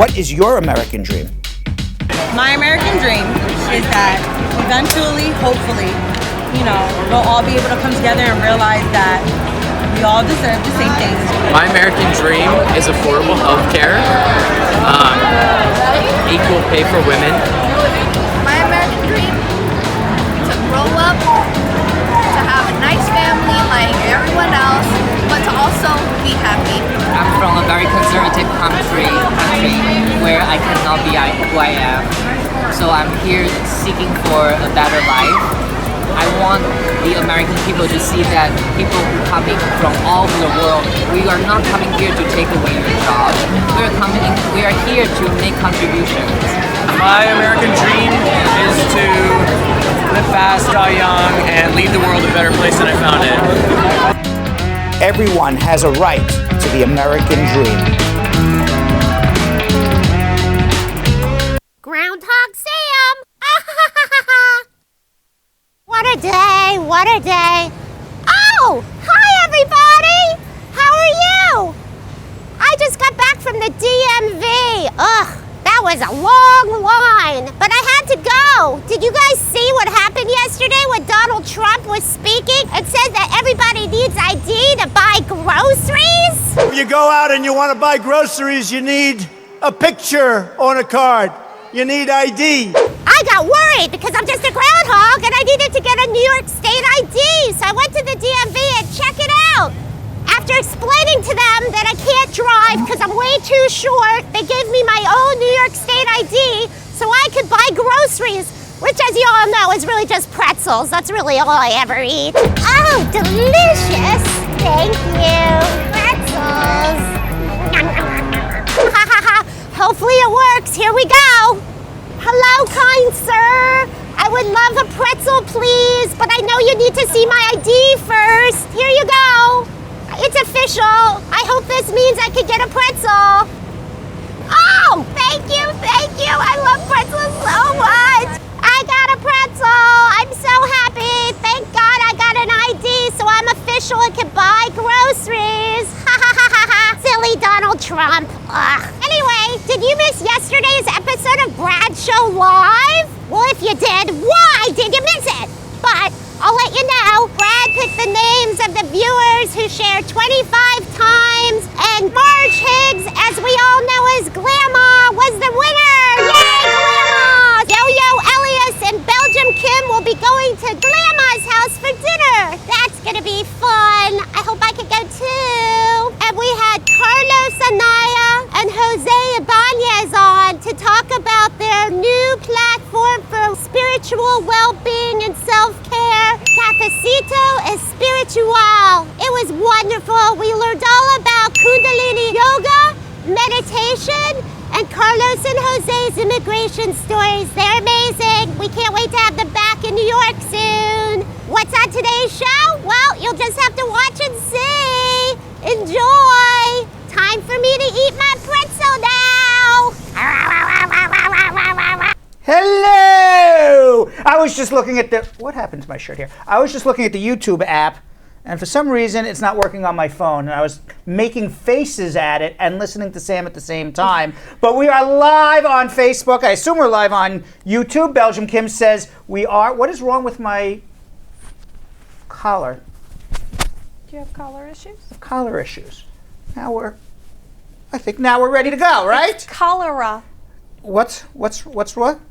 What is your American dream? My American dream is that eventually, hopefully, we'll all be able to come together and realize that we all deserve the same things. My American dream is affordable health care, equal pay for women. My American dream, to grow up, to have a nice family like everyone else, but to also be happy. I'm from a very conservative country where I cannot be who I am. So I'm here seeking for a better life. I want the American people to see that people coming from all over the world, we are not coming here to take away your job. We are here to make contributions. My American dream is to live fast, die young, and leave the world a better place than I found it. Everyone has a right to the American dream. Groundhog Sam! What a day, what a day. Oh, hi everybody! How are you? I just got back from the DMV. Ugh, that was a long line, but I had to go. Did you guys see what happened yesterday when Donald Trump was speaking? It said that everybody needs ID to buy groceries. If you go out and you want to buy groceries, you need a picture on a card. You need ID. I got worried because I'm just a groundhog and I needed to get a New York State ID. So I went to the DMV and checked it out. After explaining to them that I can't drive because I'm way too short, they gave me my own New York State ID so I could buy groceries, which, as you all know, is really just pretzels. That's really all I ever eat. Oh, delicious. Thank you. Pretzels. Hopefully it works. Here we go. Hello, kind sir. I would love a pretzel, please, but I know you need to see my ID first. Here you go. It's official. I hope this means I could get a pretzel. Oh, thank you, thank you. I love pretzels so much. I got a pretzel. I'm so happy. Thank God I got an ID, so I'm official and can buy groceries. Ha ha ha ha ha. Silly Donald Trump. Ugh. Anyway, did you miss yesterday's episode of Bradshaw Live? Well, if you did, why did you miss it? But I'll let you know, Brad picked the names of the viewers who shared 25 times, and Marge Higgs, as we all know as Glamma, was the winner! Yay, Glamma! Yo-Yo Elias and Belgium Kim will be going to Glamma's house for dinner. That's gonna be fun. I hope I could go too. And we had Carlos Anaya and Jose Ibanez on to talk about their new platform for spiritual well-being and self-care, Cafecito Espiritual. It was wonderful. We learned all about Kundalini Yoga, meditation, and Carlos and Jose's immigration stories. They're amazing. We can't wait to have them back in New York soon. What's on today's show? Well, you'll just have to watch and see. Enjoy. Time for me to eat my pretzel now. Hello! I was just looking at the... What happened to my shirt here? I was just looking at the YouTube app, and for some reason, it's not working on my phone. And I was making faces at it and listening to Sam at the same time. But we are live on Facebook. I assume we're live on YouTube. Belgium Kim says we are. What is wrong with my collar? Do you have collar issues? Collar issues. I think now we're ready to go, right? It's cholera. What's what?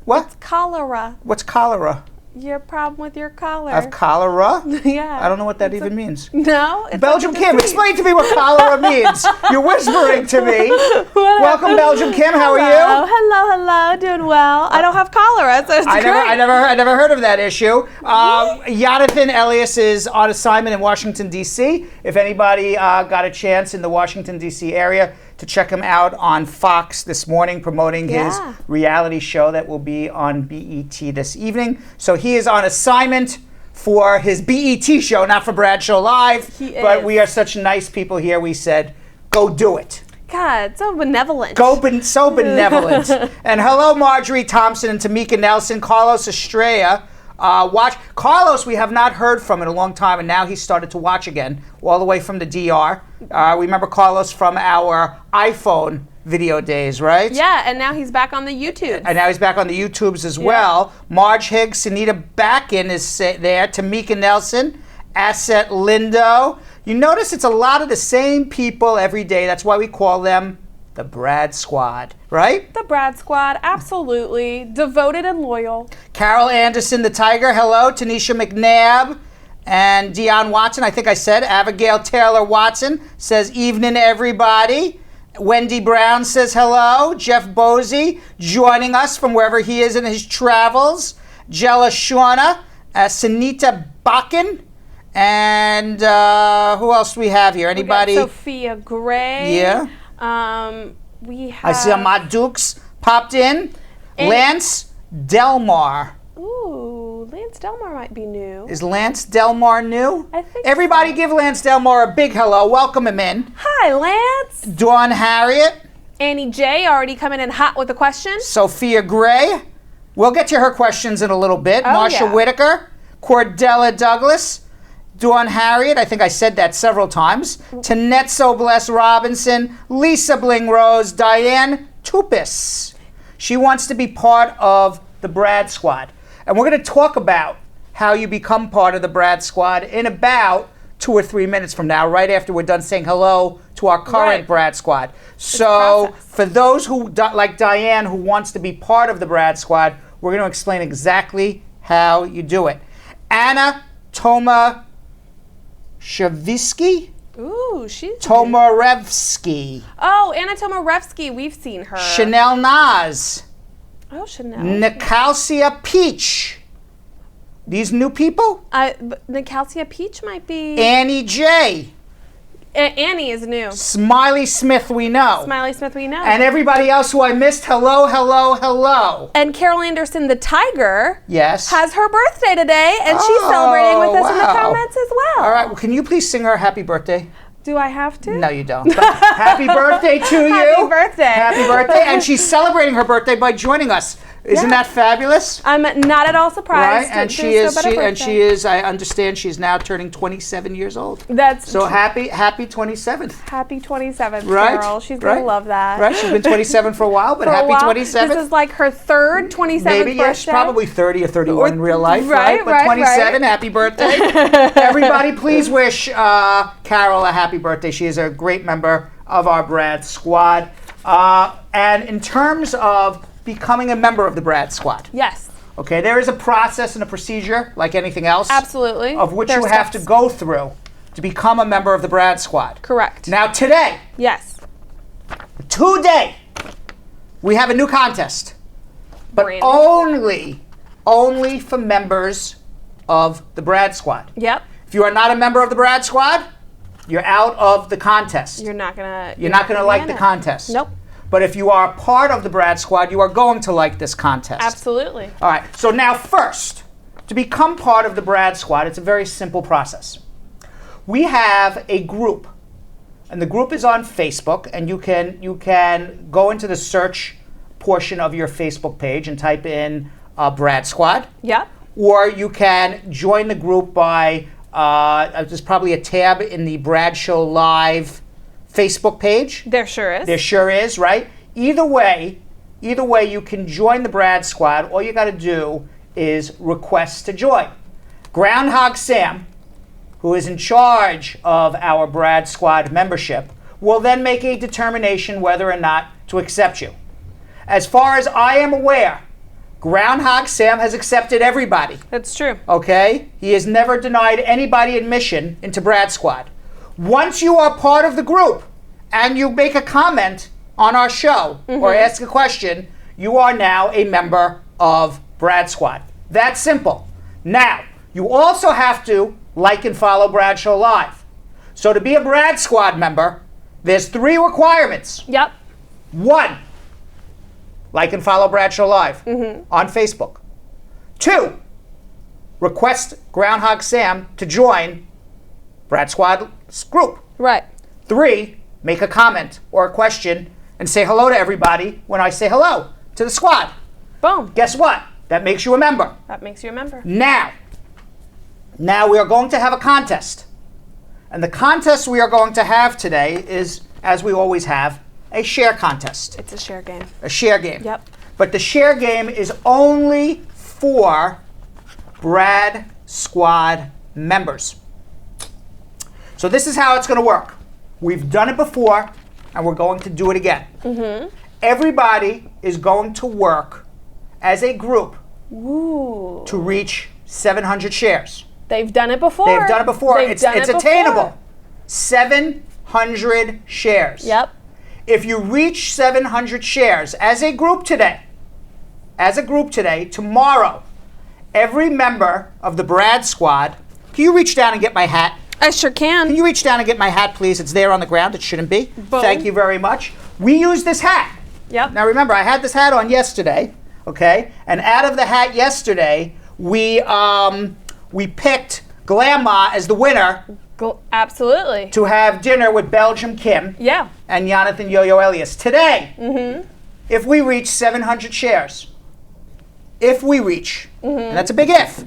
What? It's cholera. What's cholera? Your problem with your collar. I have cholera? Yeah. I don't know what that even means. No? Belgium Kim, explain to me what cholera means. You're whispering to me. Welcome, Belgium Kim. How are you? Hello. Doing well. I don't have cholera, so it's great. I never heard of that issue. Jonathan Elias is on assignment in Washington, D.C. If anybody got a chance in the Washington, D.C. area to check him out on Fox this morning, promoting his reality show that will be on BET this evening. So he is on assignment for his BET show, not for Bradshaw Live. But we are such nice people here. We said, go do it. God, so benevolent. So benevolent. And hello, Marjorie Thompson and Tamika Nelson, Carlos Estrella. Carlos, we have not heard from in a long time, and now he's started to watch again, all the way from the DR. We remember Carlos from our iPhone video days, right? Yeah, and now he's back on the YouTube. And now he's back on the YouTubes as well. Marge Higgs, Sunita Backen is there. Tamika Nelson, Asset Lindo. You notice it's a lot of the same people every day. That's why we call them the Brad Squad, right? The Brad Squad, absolutely. Devoted and loyal. Carol Anderson, the Tiger, hello. Tanisha McNabb and Dion Watson, I think I said. Abigail Taylor Watson says, evening, everybody. Wendy Brown says hello. Jeff Bosey joining us from wherever he is in his travels. Jella Shauna, Sunita Bakken, and who else do we have here? Anybody? We got Sophia Gray. Yeah. We have... I see Ahmad Dukes popped in. Lance Delmar. Ooh, Lance Delmar might be new. Is Lance Delmar new? I think Everybody so. give Lance Delmar a big hello. Welcome him in. Hi, Lance. Dawn Harriet. Annie J already coming in hot with a question. Sophia Gray. We'll get to her questions in a little bit. Oh, Marsha yeah. Whitaker. Cordella Douglas. Dawn Harriet, I think I said that several times. Tanetso Bless Robinson. Lisa Bling Rose. Diane Tupis. She wants to be part of the Brad Squad. And we're going to talk about how you become part of the Brad Squad in about 2 or 3 minutes from now, right after we're done saying hello to our current Brad Squad. So for those who, like Diane, who wants to be part of the Brad Squad, we're going to explain exactly how you do it. Anna Tomashavsky? Ooh, she's... Tomarevsky. Oh, Anna Tomarevsky, we've seen her. Chanel Naz. Oh, Chanel. Nicalcia Peach. These new people? Nicalcia Peach might be... Annie J. Annie is new. Smiley Smith, we know. Smiley Smith, we know. And everybody else who I missed, hello, hello, hello. And Carol Anderson, the Tiger, yes, has her birthday today, and she's celebrating with us in the comments as well. All right, well, can you please sing her happy birthday? Do I have to? No, you don't. But happy birthday to you. Happy birthday. Happy birthday. And she's celebrating her birthday by joining us. Isn't that fabulous? I'm not at all surprised. Right, and she is. I understand she's now turning 27 years old. That's so happy 27th. Happy 27th, right? Carol. She's gonna love that. Right, she's been 27 for a while, but happy 27th. This is like her third 27th Maybe, birthday. yes, probably 30 or 31 in real life, right? But Right, 27, happy birthday. Everybody, please wish Carol a happy birthday. She is a great member of our Brad Squad. And in terms of becoming a member of the Brad Squad. Yes. Okay, there is a process and a procedure, like anything else. Absolutely. Of which you have to go through to become a member of the Brad Squad. Correct. Now today. Yes. Today, we have a new contest. But only for members of the Brad Squad. Yep. If you are not a member of the Brad Squad, you're out of the contest. You're not gonna like the contest. Nope. But if you are part of the Brad Squad, you are going to like this contest. Absolutely. All right. So now first, to become part of the Brad Squad, it's a very simple process. We have a group, and the group is on Facebook, and you can go into the search portion of your Facebook page and type in Brad Squad. Yep. Or you can join the group by there's probably a tab in the Brad Show Live Facebook page. There sure is. There sure is, right? Either way, you can join the Brad Squad. All you got to do is request to join. Groundhog Sam, who is in charge of our Brad Squad membership, will then make a determination whether or not to accept you. As far as I am aware, Groundhog Sam has accepted everybody. That's true. Okay? He has never denied anybody admission into Brad Squad. Once you are part of the group and you make a comment on our show or ask a question, you are now a member of Brad Squad. That's simple. Now, you also have to like and follow Brad Show Live. So to be a Brad Squad member, there's 3 requirements. Yep. 1, like and follow Brad Show Live on Facebook. 2, request Groundhog Sam to join Brad Squad's group. Right. 3, make a comment or a question and say hello to everybody when I say hello to the squad. Boom. Guess what? That makes you a member. That makes you a member. Now we are going to have a contest. And the contest we are going to have today is, as we always have, a share contest. It's a share game. A share game. Yep. But the share game is only for Brad Squad members. So this is how it's going to work. We've done it before, and we're going to do it again. Everybody is going to work as a group to reach 700 shares. They've done it before. They've done it before. It's before. attainable. 700 shares. Yep. If you reach 700 shares as a group today, tomorrow, every member of the Brad Squad, can you reach down and get my hat? I sure can. Can you reach down and get my hat, please? It's there on the ground. It shouldn't be. Boom. Thank you very much. We use this hat. Yep. Now remember, I had this hat on yesterday, okay? And out of the hat yesterday, we picked Grandma as the winner Absolutely. to have dinner with Belgium Kim Yeah. and Jonathan Yo-Yo Elias. Today, if we reach 700 shares, and that's a big if,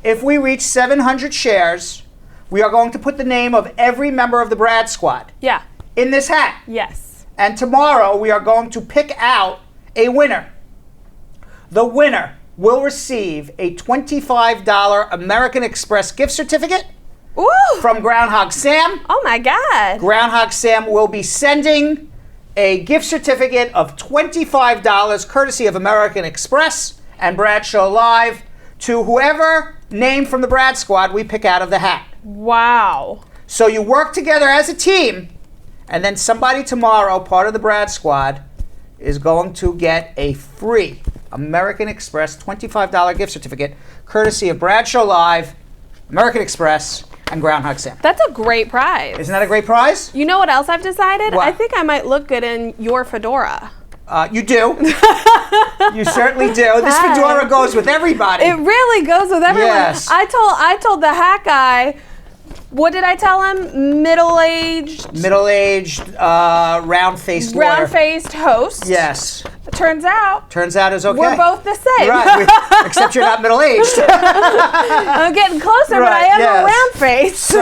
if we reach 700 shares, we are going to put the name of every member of the Brad Squad Yeah. in this hat. Yes. And tomorrow, we are going to pick out a winner. The winner will receive a $25 American Express gift certificate Ooh. from Groundhog Sam. Oh my God. Groundhog Sam will be sending a gift certificate of $25 courtesy of American Express and Bradshaw Live to whoever name from the Brad Squad we pick out of the hat. Wow. So you work together as a team, and then somebody tomorrow, part of the Brad Squad, is going to get a free American Express $25 gift certificate courtesy of Bradshaw Live, American Express, and Groundhog Sam. That's a great prize. Isn't that a great prize? You know what else I've decided? What? I think I might look good in your fedora. You do. You certainly do. This fedora goes with everybody. It really goes with everyone. Yes. I told the hat guy, what did I tell him? Middle-aged, round-faced lawyer. round-faced host. Yes. Turns out it's okay. we're both the same. Right. Except you're not middle-aged. I'm getting closer, but I am a round face. So,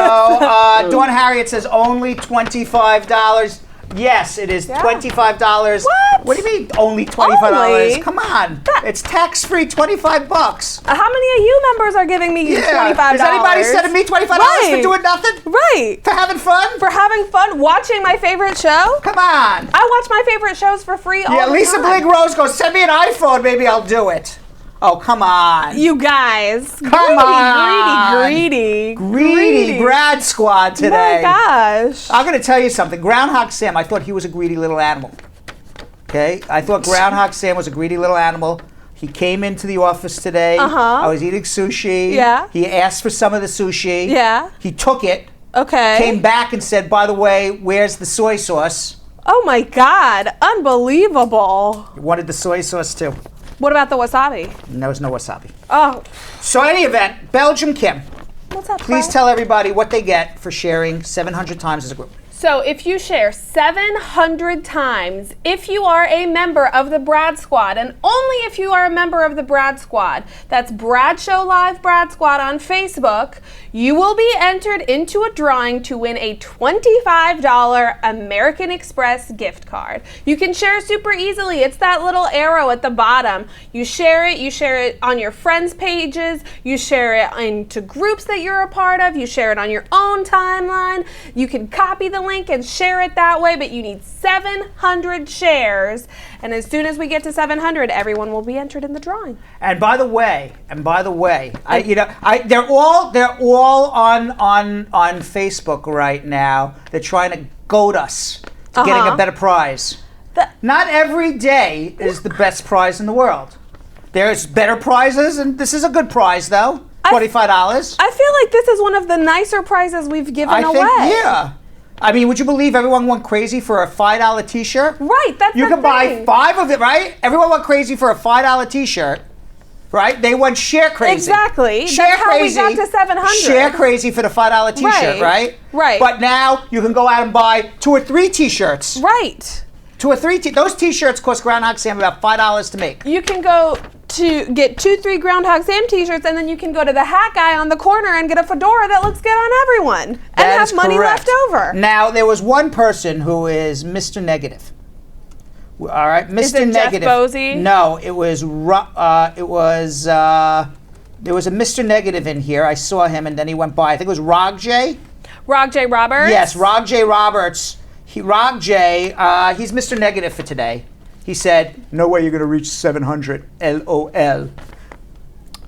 Dawn Harriet says only $25. Yes, it is $25. What do you mean only $25? Only? Come on. It's tax-free $25. How many of you members are giving me $25? Is anybody sending me $25 for doing nothing? Right. For having fun? For having fun, watching my favorite show? Come on. I watch my favorite shows for free all the time. Lisa Blig Rose goes, send me an iPhone, maybe I'll do it. Oh, come on. You guys. Come on. Greedy. Brad Squad today. My gosh. I'm going to tell you something. Groundhog Sam, I thought he was a greedy little animal. Okay? I thought Groundhog Sam was a greedy little animal. He came into the office today. I was eating sushi. Yeah. He asked for some of the sushi. Yeah. He took it. Okay. Came back and said, by the way, where's the soy sauce? Oh my God. Unbelievable. He wanted the soy sauce too. What about the wasabi? And there was no wasabi. Oh. So any event, Belgium Kim, What's up, please Fred? tell everybody what they get for sharing 700 times as a group. So if you share 700 times, if you are a member of the Brad Squad, and only if you are a member of the Brad Squad, that's Bradshaw Live Brad Squad on Facebook, you will be entered into a drawing to win a $25 American Express gift card. You can share super easily. It's that little arrow at the bottom. You share it on your friends' pages, you share it into groups that you're a part of, you share it on your own timeline, you can copy the link and share it that way, but you need 700 shares, and as soon as we get to 700, everyone will be entered in the drawing. And by the way, they're all on Facebook right now. They're trying to goad us to getting a better prize. Not every day is the best prize in the world. There's better prizes, and this is a good prize, though. $25. I feel like this is one of the nicer prizes we've given away. Yeah. I mean, would you believe everyone went crazy for a $5 T-shirt? Right, that's you can buy 5 of it, right? Everyone went crazy for a $5 T-shirt, right? They went share crazy. Exactly. Share that's crazy. How we got to 700. Share crazy for the $5 T-shirt, right? Right. But now you can go out and buy 2 or 3 T-shirts. Right. 2 or 3 those T-shirts cost Groundhog Sam about $5 to make. You can go to get 3 Groundhog Sam t-shirts, and then you can go to the hat guy on the corner and get a fedora that looks good on everyone and That have is money correct. left over. Now, there was one person who is Mr. Negative. All right, Mr. Is it Jeff Negative. Bosey? No, there was a Mr. Negative in here. I saw him, and then he went by. I think it was Rog J. Rog J. Roberts? Yes, Rog J. Roberts. Rog J. He's Mr. Negative for today. He said, "No way you're gonna reach 700." LOL.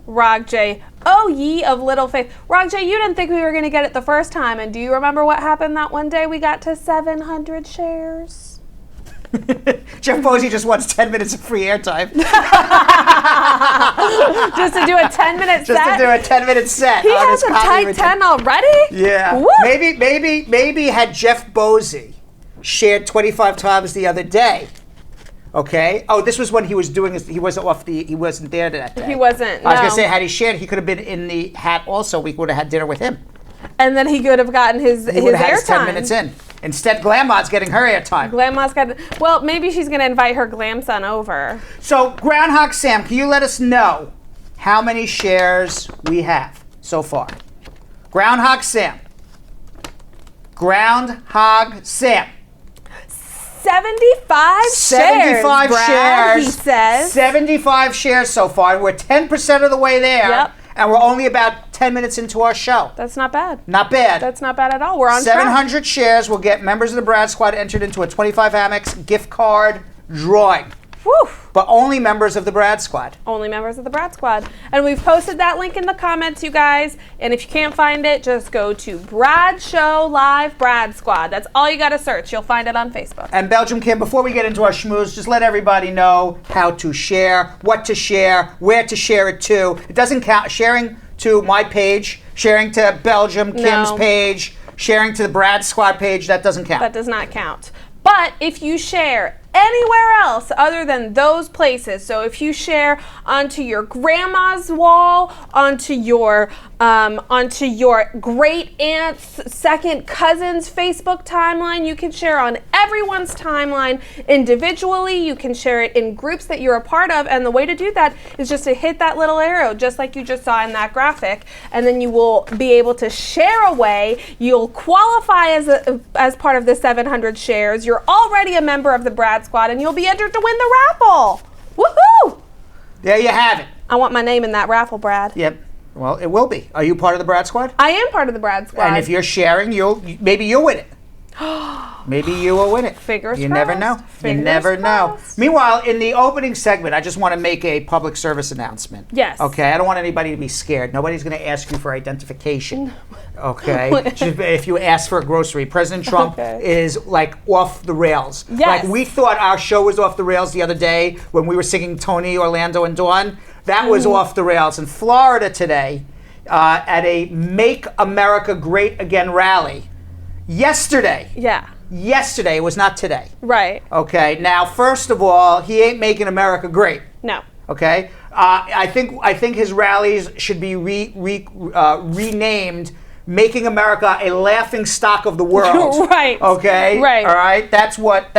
Rog J. Oh, ye of little faith. Rog J, you didn't think we were going to get it the first time, and do you remember what happened that one day we got to 700 shares? Jeff Bosey just wants 10 minutes of free airtime. Just to do a 10-minute set? Just to do a 10-minute set. He on has his a comedy tight routine. 10 already? Yeah. Woo! Maybe had Jeff Bosey shared 25 times the other day. Okay. Oh, this was when he was doing his, he wasn't there that day. He wasn't, I was gonna no. say, had he shared, he could have been in the hat also. We would have had dinner with him. And then he could have gotten his He would have had his 10 airtime. minutes in. Instead, Glamod's getting her airtime. Grandma's got. Well, maybe she's gonna invite her glam son over. So, Groundhog Sam, can you let us know how many shares we have so far? Groundhog Sam. Groundhog Sam. 75 75 shares, Brad, shares. he says. 75 shares so far. We're 10% of the way there. Yep. And we're only about 10 minutes into our show. That's not bad. Not bad. That's not bad at all. We're on track. 700 shares will get members of the Brad Squad entered into a 25 Amex gift card drawing. Whew. But only members of the Brad Squad. Only members of the Brad Squad. And we've posted that link in the comments, you guys. And if you can't find it, just go to Brad Show Live Brad Squad. That's all you got to search. You'll find it on Facebook. And Belgium Kim, before we get into our schmooze, just let everybody know how to share, what to share, where to share it to. It doesn't count. Sharing to my page, sharing to Belgium Kim's No. page, sharing to the Brad Squad page, that doesn't count. That does not count. But if you share anywhere else other than those places, so if you share onto your grandma's wall, onto your great aunt's second cousin's Facebook timeline, you can share on everyone's timeline individually. You can share it in groups that you're a part of, and the way to do that is just to hit that little arrow, just like you just saw in that graphic, and then you will be able to share away. You'll qualify as part of the 700 shares. You're already a member of the Brad Squad, and you'll be entered to win the raffle. Woohoo! There you have it. I want my name in that raffle, Brad. Yep. Well, it will be. Are you part of the Brad Squad? I am part of the Brad Squad. And if you're sharing, maybe you'll win it. Maybe you will win it. Fingers You never know. crossed. You Fingers never know. crossed. Meanwhile, in the opening segment, I just want to make a public service announcement. Yes. Okay. I don't want anybody to be scared. Nobody's going to ask you for identification. Okay. Just if you ask for a grocery, President Trump Okay. is like off the rails. Yes. Like we thought our show was off the rails the other day when we were singing Tony, Orlando, and Dawn. That was off the rails. In Florida today, at a Make America Great Again rally. Yesterday. Yeah. Yesterday, it was not today. Right. Okay, now first of all, he ain't making America great. No. Okay, I think his rallies should be renamed "Making America a Laughing Stock of the World." Right. Okay. Right. All right. That's what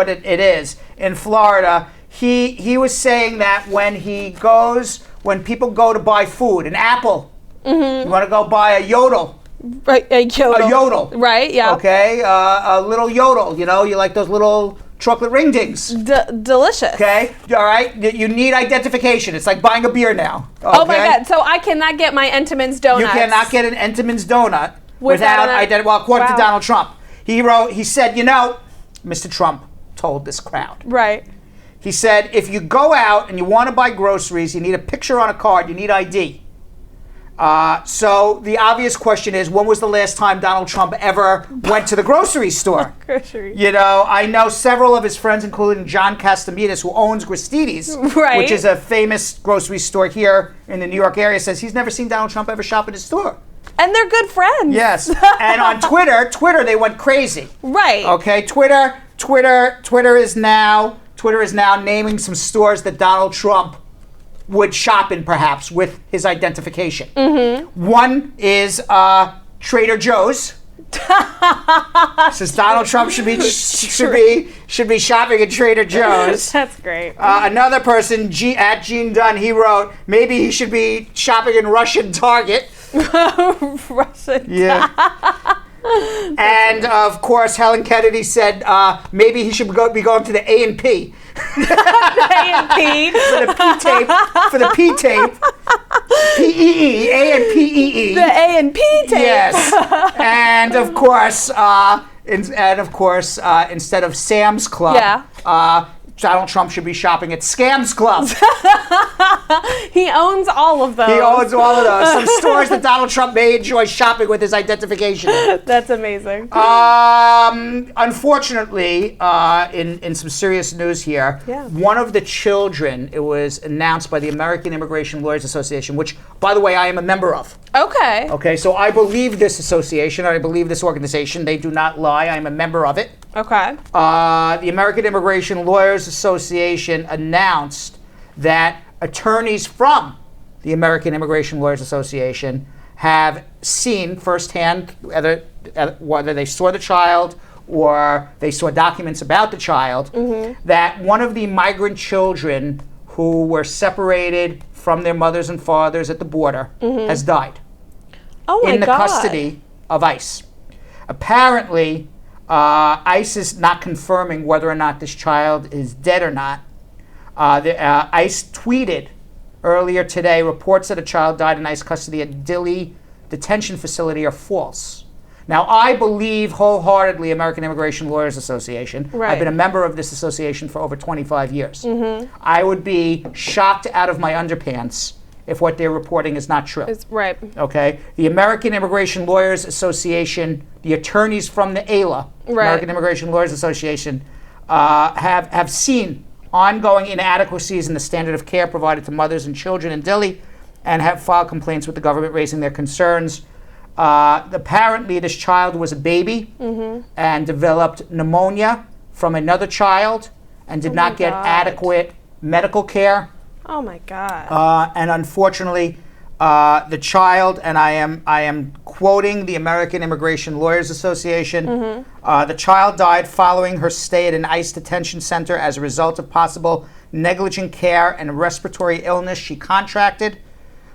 it is in Florida. He was saying that when people go to buy food, an apple, you want to go buy a yodel. Right. A yodel. A yodel. Right. Yeah. Okay, a little yodel. You know, you like those little chocolate ring dings. Delicious. Okay, all right. You need identification. It's like buying a beer now. Oh my okay? God! So I cannot get my Entenmann's donuts. You cannot get an Entenmann's donut Without without an- identity. Well, according Wow. to Donald Trump, he said, Mr. Trump told this crowd. Right. He said, if you go out and you want to buy groceries, you need a picture on a card. You need ID. So the obvious question is, when was the last time Donald Trump ever went to the grocery store? Grocery. You know, I know several of his friends, including John Castamedes, who owns Gristides, Right. which is a famous grocery store here in the New York area, says he's never seen Donald Trump ever shop at his store. And they're good friends. Yes. And on Twitter, they went crazy. Right. Okay, Twitter is now naming some stores that Donald Trump would shop in, perhaps, with his identification. Mm-hmm. One is Trader Joe's. Says Donald Trump should be shopping at Trader Joe's. That's great. Another person, at Gene Dunn, he wrote, maybe he should be shopping in Russian Target. Russian. Yeah. And of course, Helen Kennedy said maybe he should be going to the A&P. A&P. For the P tape. P-E-E, A&P-E-E. The A&P tape. Yes. And of course, instead of Sam's Club, Donald Trump should be shopping at Scam's Club. He owns all of those. He owns all of those. Some stores that Donald Trump may enjoy shopping with his identification in. That's amazing. Unfortunately, in some serious news here, one of the children, it was announced by the American Immigration Lawyers Association, which, by the way, I am a member of. Okay. Okay, so I believe this association, I believe this organization. They do not lie. I am a member of it. Okay. The American Immigration Lawyers Association announced that attorneys from the American Immigration Lawyers Association have seen firsthand, whether they saw the child or they saw documents about the child, that one of the migrant children who were separated from their mothers and fathers at the border has died. Oh my God. In the custody of ICE. Apparently, ICE is not confirming whether or not this child is dead or not. ICE tweeted earlier today, reports that a child died in ICE custody at Dilley Detention Facility are false. Now, I believe wholeheartedly American Immigration Lawyers Association. Right. I've been a member of this association for over 25 years. I would be shocked out of my underpants if what they're reporting is not true. Right. Okay? The American Immigration Lawyers Association, the attorneys from the AILA, American Immigration Lawyers Association, have seen ongoing inadequacies in the standard of care provided to mothers and children in Dilley and have filed complaints with the government raising their concerns. Apparently, this child was a baby and developed pneumonia from another child and did not get adequate medical care. Oh my God. And unfortunately, the child, and I am quoting the American Immigration Lawyers Association, the child died following her stay at an ICE detention center as a result of possible negligent care and respiratory illness she contracted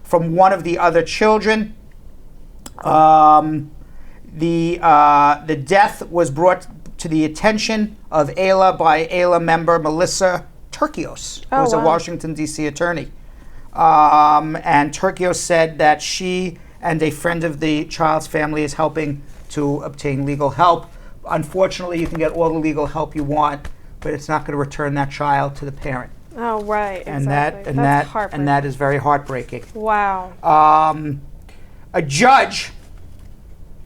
from one of the other children. The death was brought to the attention of AILA by AILA member Melissa Turkios, who is a Washington, D.C. attorney. And Turkios said that she and a friend of the child's family is helping to obtain legal help. Unfortunately, you can get all the legal help you want, but it's not going to return that child to the parent. Oh, right. And exactly. that is very heartbreaking. Wow. A judge,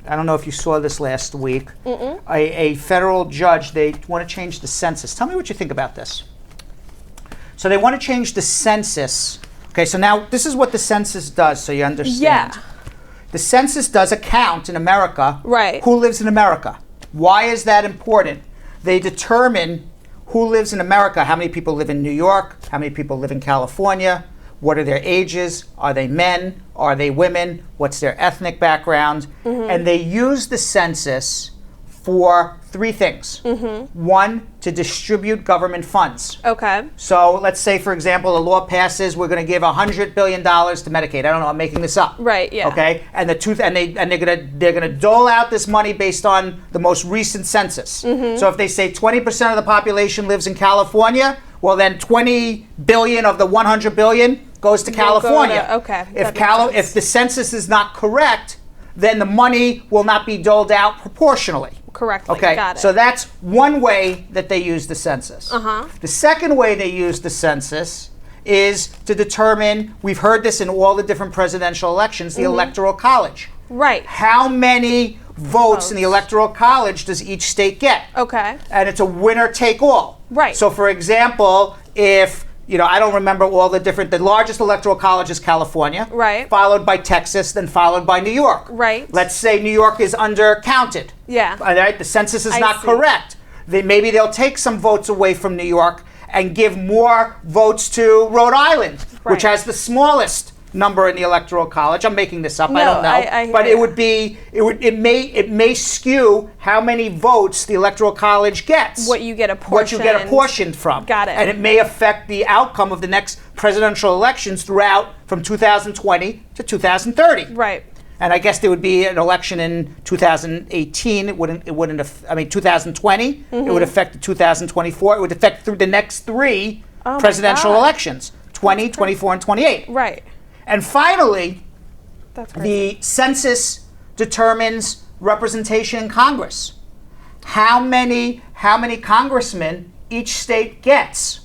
I don't know if you saw this last week, a federal judge, they want to change the census. Tell me what you think about this. So they want to change the census. Okay, so now this is what the census does, so you understand. Yeah. The census does a count in America. Right. Who lives in America? Why is that important? They determine who lives in America, how many people live in New York, how many people live in California, what are their ages, are they men, are they women, what's their ethnic background, and they use the census for three things. One, to distribute government funds. Okay. So let's say, for example, a law passes, we're going to give $100 billion to Medicaid. I don't know, I'm making this up. Right, yeah. Okay, and they're going to dole out this money based on the most recent census. So if they say 20% of the population lives in California, well then 20 billion of the 100 billion goes to California. Okay. If the census is not correct, then the money will not be doled out proportionally. Correctly. Okay, Got it. so that's one way that they use the census. The second way they use the census is to determine, we've heard this in all the different presidential elections, the Electoral College. Right. How many votes in the Electoral College does each state get? Okay. And it's a winner take all. Right. So for example, if I don't remember all the largest electoral college is California. Right. Followed by Texas, then followed by New York. Right. Let's say New York is undercounted. Yeah. All right, the census is not see. correct. Maybe they'll take some votes away from New York and give more votes to Rhode Island, which has the smallest number in the Electoral College. I'm making this up. I No, don't know. I hear but ya. it may skew how many votes the Electoral College gets. What you get apportioned from. Got it. And it may affect the outcome of the next presidential elections throughout from 2020 to 2030. Right. And I guess there would be an election in 2018. It wouldn't. 2020. It would affect the 2024. It would affect through the next three Oh my presidential God. elections: 20, 24, and 28. Right. And finally, That's crazy. the census determines representation in Congress. How many congressmen each state gets.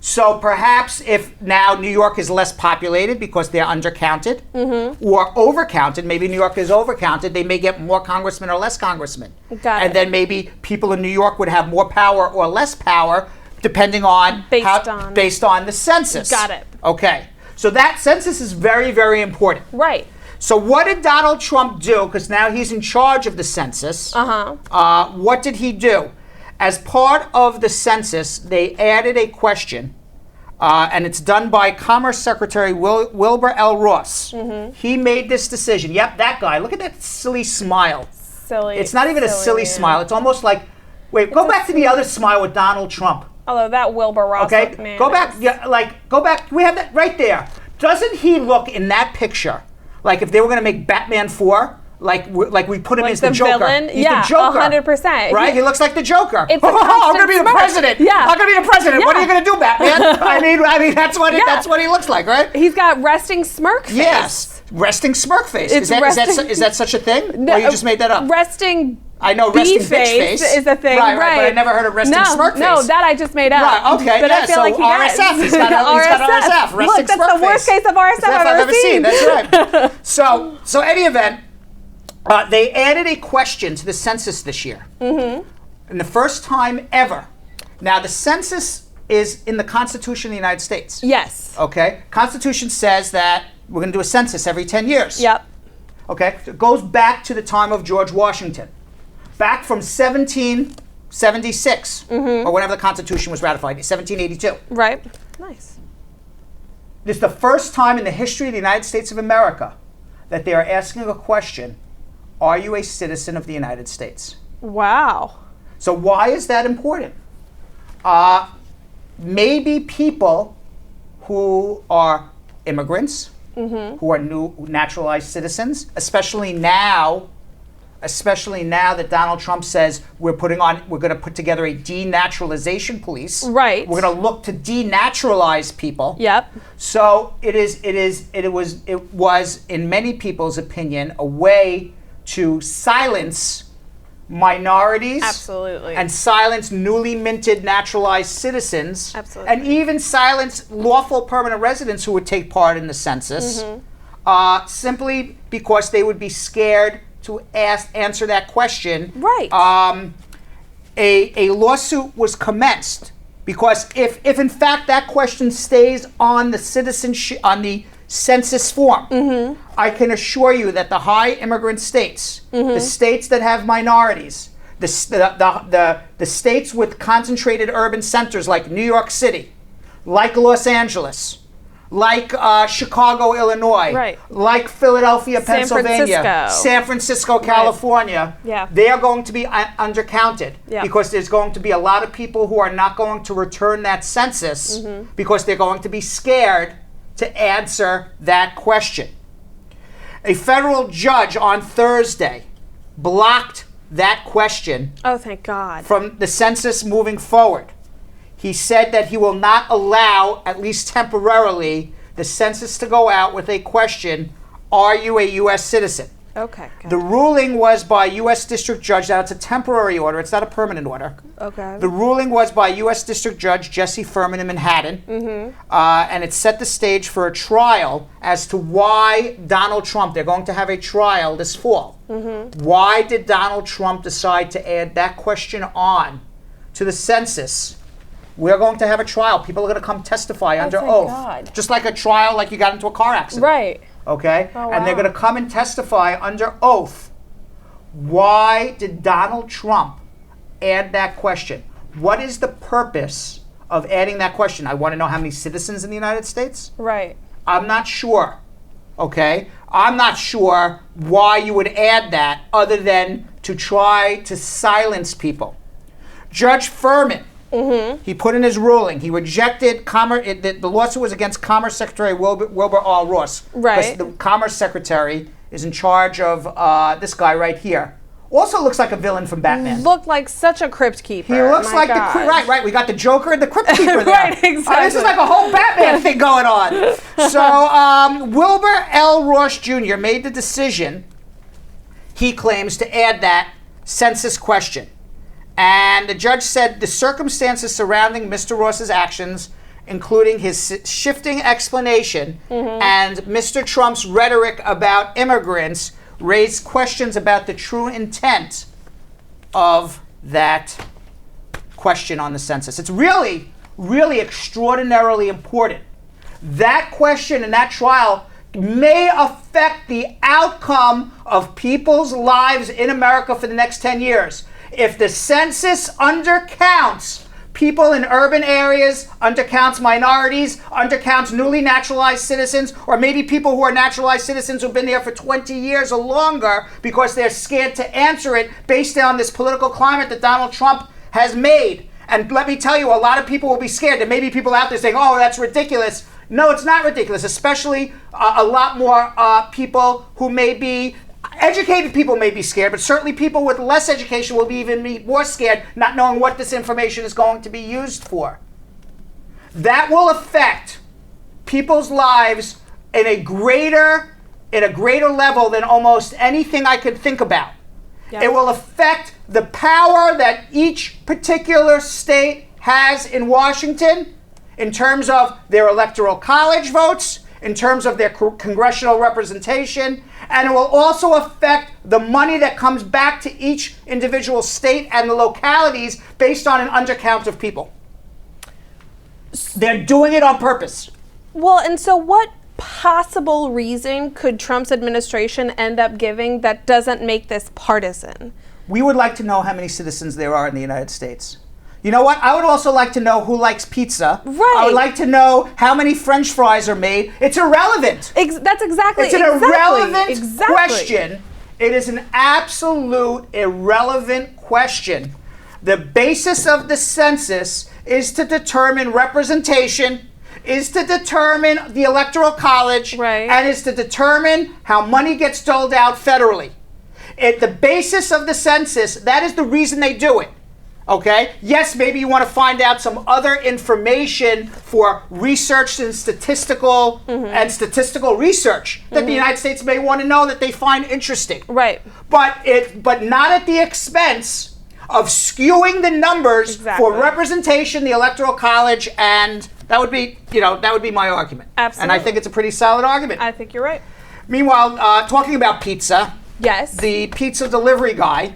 So perhaps if now New York is less populated because they're undercounted or overcounted, maybe New York is overcounted, they may get more congressmen or less congressmen. Got And it. then maybe people in New York would have more power or less power depending on based on the census. Got it. Okay. So that census is very, very important. Right. So what did Donald Trump do? Because now he's in charge of the census. What did he do? As part of the census, they added a question, and it's done by Commerce Secretary Wilbur L. Ross. He made this decision. Yep, that guy. Look at that silly smile. Silly. It's not even a silly smile. It's almost like, wait, go back to the other smile with Donald Trump. Although that Wilbur Ross Okay, look, man. go back. Yeah, go back. We have that right there. Doesn't he look in that picture like if they were going to make Batman 4, like we put him Like as the the Joker? villain? He's Yeah, the Joker. 100%. Right? He looks like the Joker. It's a I'm going to be the constant smirk. president. Yeah. I'm going to be the president. What are Yeah. you going to do, Batman? I mean, that's what he looks like, right? He's got resting smirk face. Yes, resting smirk face. It's Is that such a thing? Or you just made that up? Resting. I know resting bitch face face is a thing, right? But I never heard of resting smirk face. No, that I just made up. Right, okay, But yeah, I feel so like he RSF, does. he's got RSF, resting Look, that's smirk the worst face. case of RSF I've ever seen. That's right. So any event, they added a question to the census this year. And the first time ever. Now, the census is in the Constitution of the United States. Yes. Okay? Constitution says that we're going to do a census every 10 years. Yep. Okay? So it goes back to the time of George Washington. Back from 1776, or whenever the Constitution was ratified, 1782. Right. Nice. This is the first time in the history of the United States of America that they are asking a question, are you a citizen of the United States? Wow. So why is that important? Maybe people who are immigrants, who are new naturalized citizens, especially now that Donald Trump says we're going to put together a denaturalization police. Right. We're going to look to denaturalize people. Yep. So it was in many people's opinion a way to silence minorities. Absolutely. And silence newly minted naturalized citizens. Absolutely. And even silence lawful permanent residents who would take part in the census, simply because they would be scared to answer that question. Right. A lawsuit was commenced because if in fact that question stays on the citizenship on the census form, I can assure you that the high immigrant states, the states that have minorities, the states with concentrated urban centers like New York City, like Los Angeles, like Chicago, Illinois, right. like Philadelphia, Pennsylvania, San Francisco, California, Yeah. they are going to be undercounted Yeah. because there's going to be a lot of people who are not going to return that census because they're going to be scared to answer that question. A federal judge on Thursday blocked that question Oh, thank God. from the census moving forward. He said that he will not allow, at least temporarily, the census to go out with a question, are you a U.S. citizen? Okay. Good. The ruling was by U.S. District Judge, now it's a temporary order, it's not a permanent order. Okay. The ruling was by U.S. District Judge Jesse Furman in Manhattan, and it set the stage for a trial as to why Donald Trump, they're going to have a trial this fall. Why did Donald Trump decide to add that question on to the census? We're going to have a trial. People are going to come testify under thank oath. God. Just like a trial like you got into a car accident. Right. Okay? Oh, And they're wow. going to come and testify under oath. Why did Donald Trump add that question? What is the purpose of adding that question? I want to know how many citizens in the United States. Right. I'm not sure. Okay? I'm not sure why you would add that other than to try to silence people. Judge Furman, he put in his ruling, he rejected the lawsuit was against Commerce Secretary Wilbur R. Ross. Right. The Commerce Secretary is in charge of this guy right here. Also looks like a villain from Batman. Looked like such a crypt keeper. He looks My like gosh. right. We got the Joker and the Crypt Keeper there. Right, exactly. This is like a whole Batman thing going on. So Wilbur L. Ross Jr. made the decision, he claims, to add that census question. And the judge said the circumstances surrounding Mr. Ross's actions, including his shifting explanation and Mr. Trump's rhetoric about immigrants, raised questions about the true intent of that question on the census. It's really, really extraordinarily important. That question in that trial may affect the outcome of people's lives in America for the next 10 years. If the census undercounts people in urban areas, undercounts minorities, undercounts newly naturalized citizens, or maybe people who are naturalized citizens who've been there for 20 years or longer because they're scared to answer it based on this political climate that Donald Trump has made. And let me tell you, a lot of people will be scared. There may be people out there saying, oh, that's ridiculous. No, it's not ridiculous, especially a lot more people who may be educated people may be scared, but certainly people with less education will be even more scared, not knowing what this information is going to be used for. That will affect people's lives in a greater level than almost anything I could think about. Yep. It will affect the power that each particular state has in Washington in terms of their electoral college votes, in terms of their congressional representation, and it will also affect the money that comes back to each individual state and the localities based on an undercount of people. They're doing it on purpose. Well, and so what possible reason could Trump's administration end up giving that doesn't make this partisan? We would like to know how many citizens there are in the United States. You know what? I would also like to know who likes pizza. Right. I would like to know how many French fries are made. It's irrelevant. That's exactly. It's an irrelevant question. It is an absolute irrelevant question. The basis of the census is to determine representation, is to determine the electoral college, and is to determine how money gets doled out federally. The basis of the census, that is the reason they do it. Okay? Yes, maybe you want to find out some other information for research and statistical research that the United States may want to know that they find interesting. Right. But not at the expense of skewing the numbers for representation, the electoral college, and that would be my argument. Absolutely. And I think it's a pretty solid argument. I think you're right. Meanwhile, talking about pizza. Yes. The pizza delivery guy.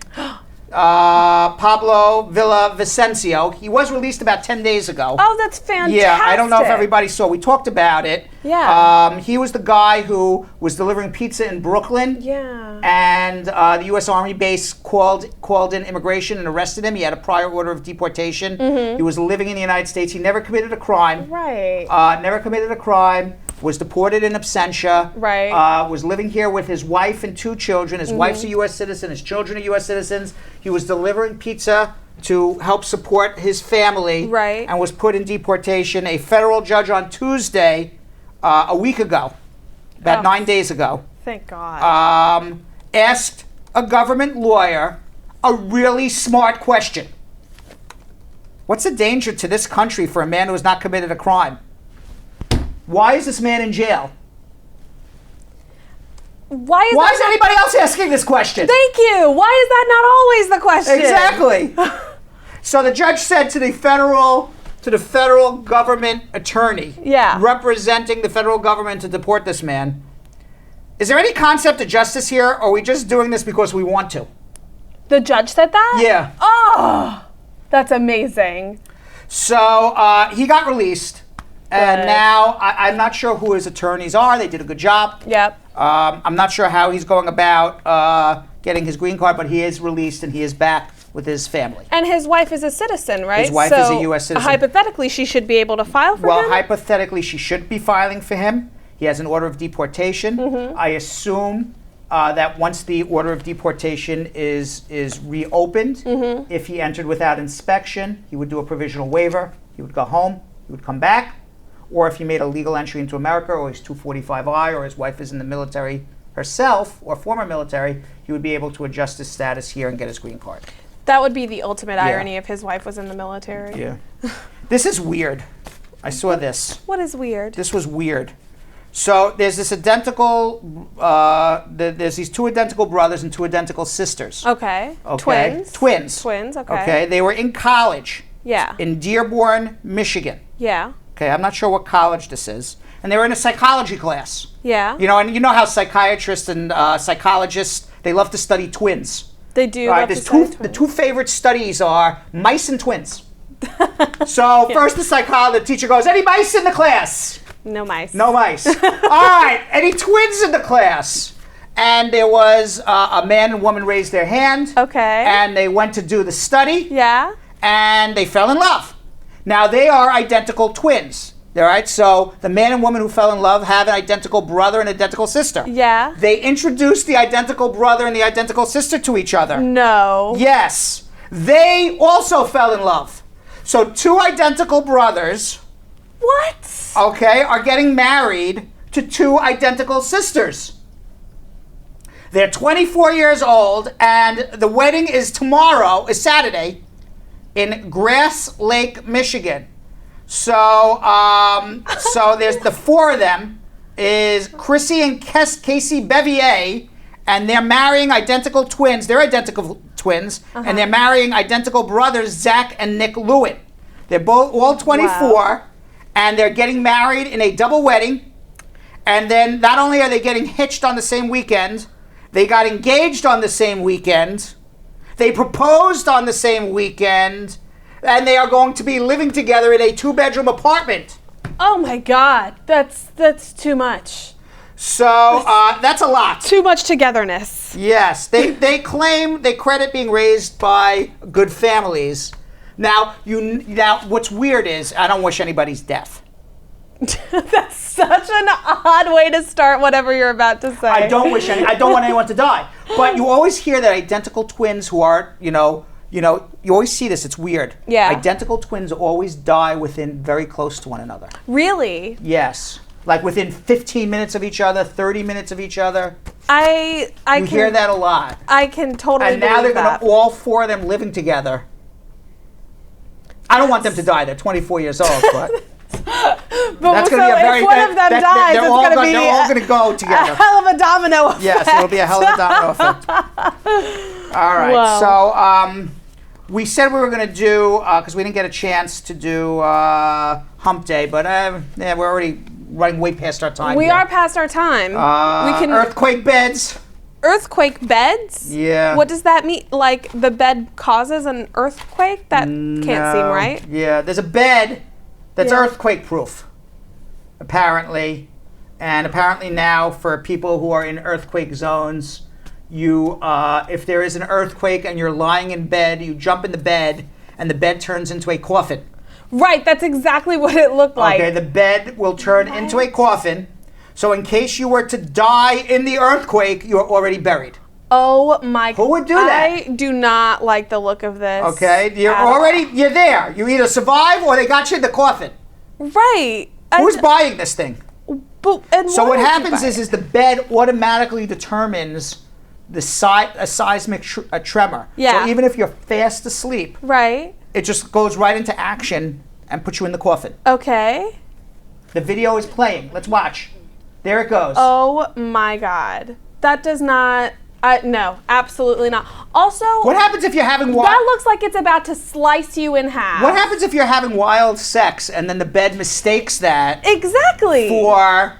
Pablo Villavicencio. He was released about 10 days ago. Oh, that's fantastic. Yeah, I don't know if everybody saw. We talked about it. Yeah. He was the guy who was delivering pizza in Brooklyn. Yeah. And the U.S. Army base called in immigration and arrested him. He had a prior order of deportation. He was living in the United States. He never committed a crime. Right. Never committed a crime. Was deported in absentia. Right. Was living here with his wife and 2 children. His wife's a U.S. citizen. His children are U.S. citizens. He was delivering pizza to help support his family. Right. And was put in deportation. A federal judge on Tuesday, a week ago, about 9 days ago. Thank God. Asked a government lawyer a really smart question. What's the danger to this country for a man who has not committed a crime? Why is this man in jail? Why is anybody else asking this question? Thank you. Why is that not always the question? Exactly. So the judge said to the federal government attorney representing the federal government to deport this man, is there any concept of justice here, or are we just doing this because we want to? The judge said that? Yeah. Oh, that's amazing. So he got released. And now I'm not sure who his attorneys are. They did a good job. Yep. I'm not sure how he's going about getting his green card, but he is released and he is back with his family. And his wife is a citizen, right? His wife is a U.S. citizen. Hypothetically, she should be able to file for him? Well, hypothetically, she should be filing for him. He has an order of deportation. I assume that once the order of deportation is reopened, if he entered without inspection, he would do a provisional waiver. He would go home. He would come back. Or if he made a legal entry into America, or he's 245I, or his wife is in the military herself, or former military, he would be able to adjust his status here and get his green card. That would be the ultimate irony if his wife was in the military. Yeah. This is weird. I saw this. What is weird? This was weird. So there's this identical, there's these two identical brothers and two identical sisters. Okay. Okay. Twins, okay. Okay. They were in college. Yeah. In Dearborn, Michigan. Yeah. Okay, I'm not sure what college this is. And they were in a psychology class. Yeah. You know, and you know how psychiatrists and psychologists, they love to study twins. They do. All right, the two favorite studies are mice and twins. So first the teacher goes, any mice in the class? No mice. No mice. All right, any twins in the class? And there was a man and woman raised their hand. Okay. And they went to do the study. Yeah. And they fell in love. Now, they are identical twins, all right? So the man and woman who fell in love have an identical brother and identical sister. Yeah. They introduced the identical brother and the identical sister to each other. No. Yes. They also fell in love. So two identical brothers, what? Okay, are getting married to two identical sisters. They're 24 years old, and the wedding is Saturday, in Grass Lake, Michigan. So there's the four of them is Chrissy and Casey Bevier, and they're marrying identical twins. They're identical twins, and they're marrying identical brothers, Zach and Nick Lewin. They're all 24, and they're getting married in a double wedding. And then not only are they getting hitched on the same weekend, they got engaged on the same weekend. They proposed on the same weekend, and they are going to be living together in a 2-bedroom apartment. Oh my God, that's too much. So that's a lot. Too much togetherness. Yes, they credit being raised by good families. Now what's weird is I don't wish anybody's death. That's such an odd way to start whatever you're about to say. I don't want anyone to die. But you always hear that identical twins who are, you always see this. It's weird. Yeah. Identical twins always die within very close to one another. Really? Yes. Like within 15 minutes of each other, 30 minutes of each other. I hear that a lot. I can totally And now they're believe that. all four of them living together. I don't want them to die. They're 24 years old, but That's going to be a very. If one of them dies, they're it's all going to be going to go together. a hell of a domino effect. Yes, it'll be a hell of a domino effect. All right, Wow. so we said we were going to do because we didn't get a chance to do Hump Day, but we're already running way past our time. We here. are past our time. We can earthquake beds. Earthquake beds? Yeah. What does that mean? Like the bed causes an earthquake? That can't seem right. Yeah, there's a bed that's earthquake proof, apparently. And apparently now for people who are in earthquake zones, you if there is an earthquake and you're lying in bed, you jump in the bed and the bed turns into a coffin. Right, that's exactly what it looked like. Okay, the bed will turn into a coffin. So in case you were to die in the earthquake, you're already buried. Oh my! Who would do that? I do not like the look of this. Okay, you're there. You either survive or they got you in the coffin. Right. Who's buying this thing? So what happens buy? is the bed automatically determines a seismic tremor. Yeah. So even if you're fast asleep, right, it just goes right into action and puts you in the coffin. Okay. The video is playing. Let's watch. There it goes. Oh my God. That does not. No, absolutely not. Also, what happens if you're having that looks like it's about to slice you in half. What happens if you're having wild sex and then the bed mistakes that exactly or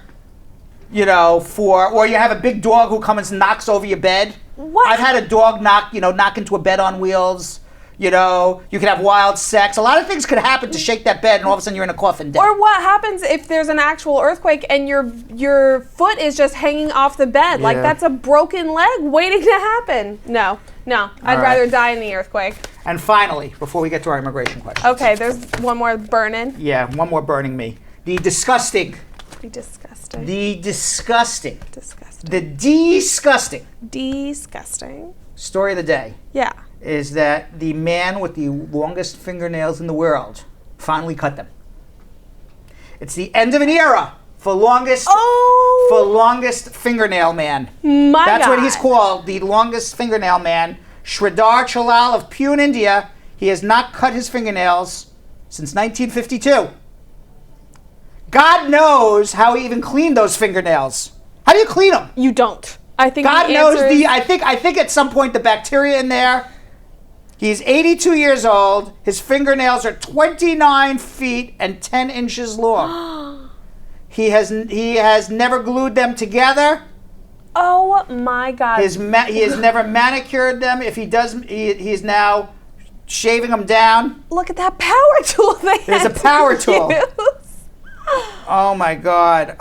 you have a big dog who comes and knocks over your bed? What? I've had a dog knock into a bed on wheels. You could have wild sex. A lot of things could happen to shake that bed, and all of a sudden you're in a coffin dead. Or what happens if there's an actual earthquake and your foot is just hanging off the bed? Like that's a broken leg waiting to happen. No. I'd rather die in the earthquake. And finally, before we get to our immigration question. Okay, there's one more burning. Yeah, one more burning me. The disgusting Be disgusting. The disgusting. Disgusting. The disgusting. Disgusting. Story of the day Yeah. is that the man with the longest fingernails in the world finally cut them. It's the end of an era for longest fingernail man. That's what he's called, the longest fingernail man. Sridhar Chalal of Pune, India. He has not cut his fingernails since 1952. God knows how he even cleaned those fingernails. How do you clean them? You don't. I think God knows I think at some point the bacteria in there. He's 82 years old. His fingernails are 29 feet and 10 inches long. He has never glued them together. Oh my God. He has never manicured them. If he does, he's now shaving them down. Look at that power tool There's a power tool. Oh my God.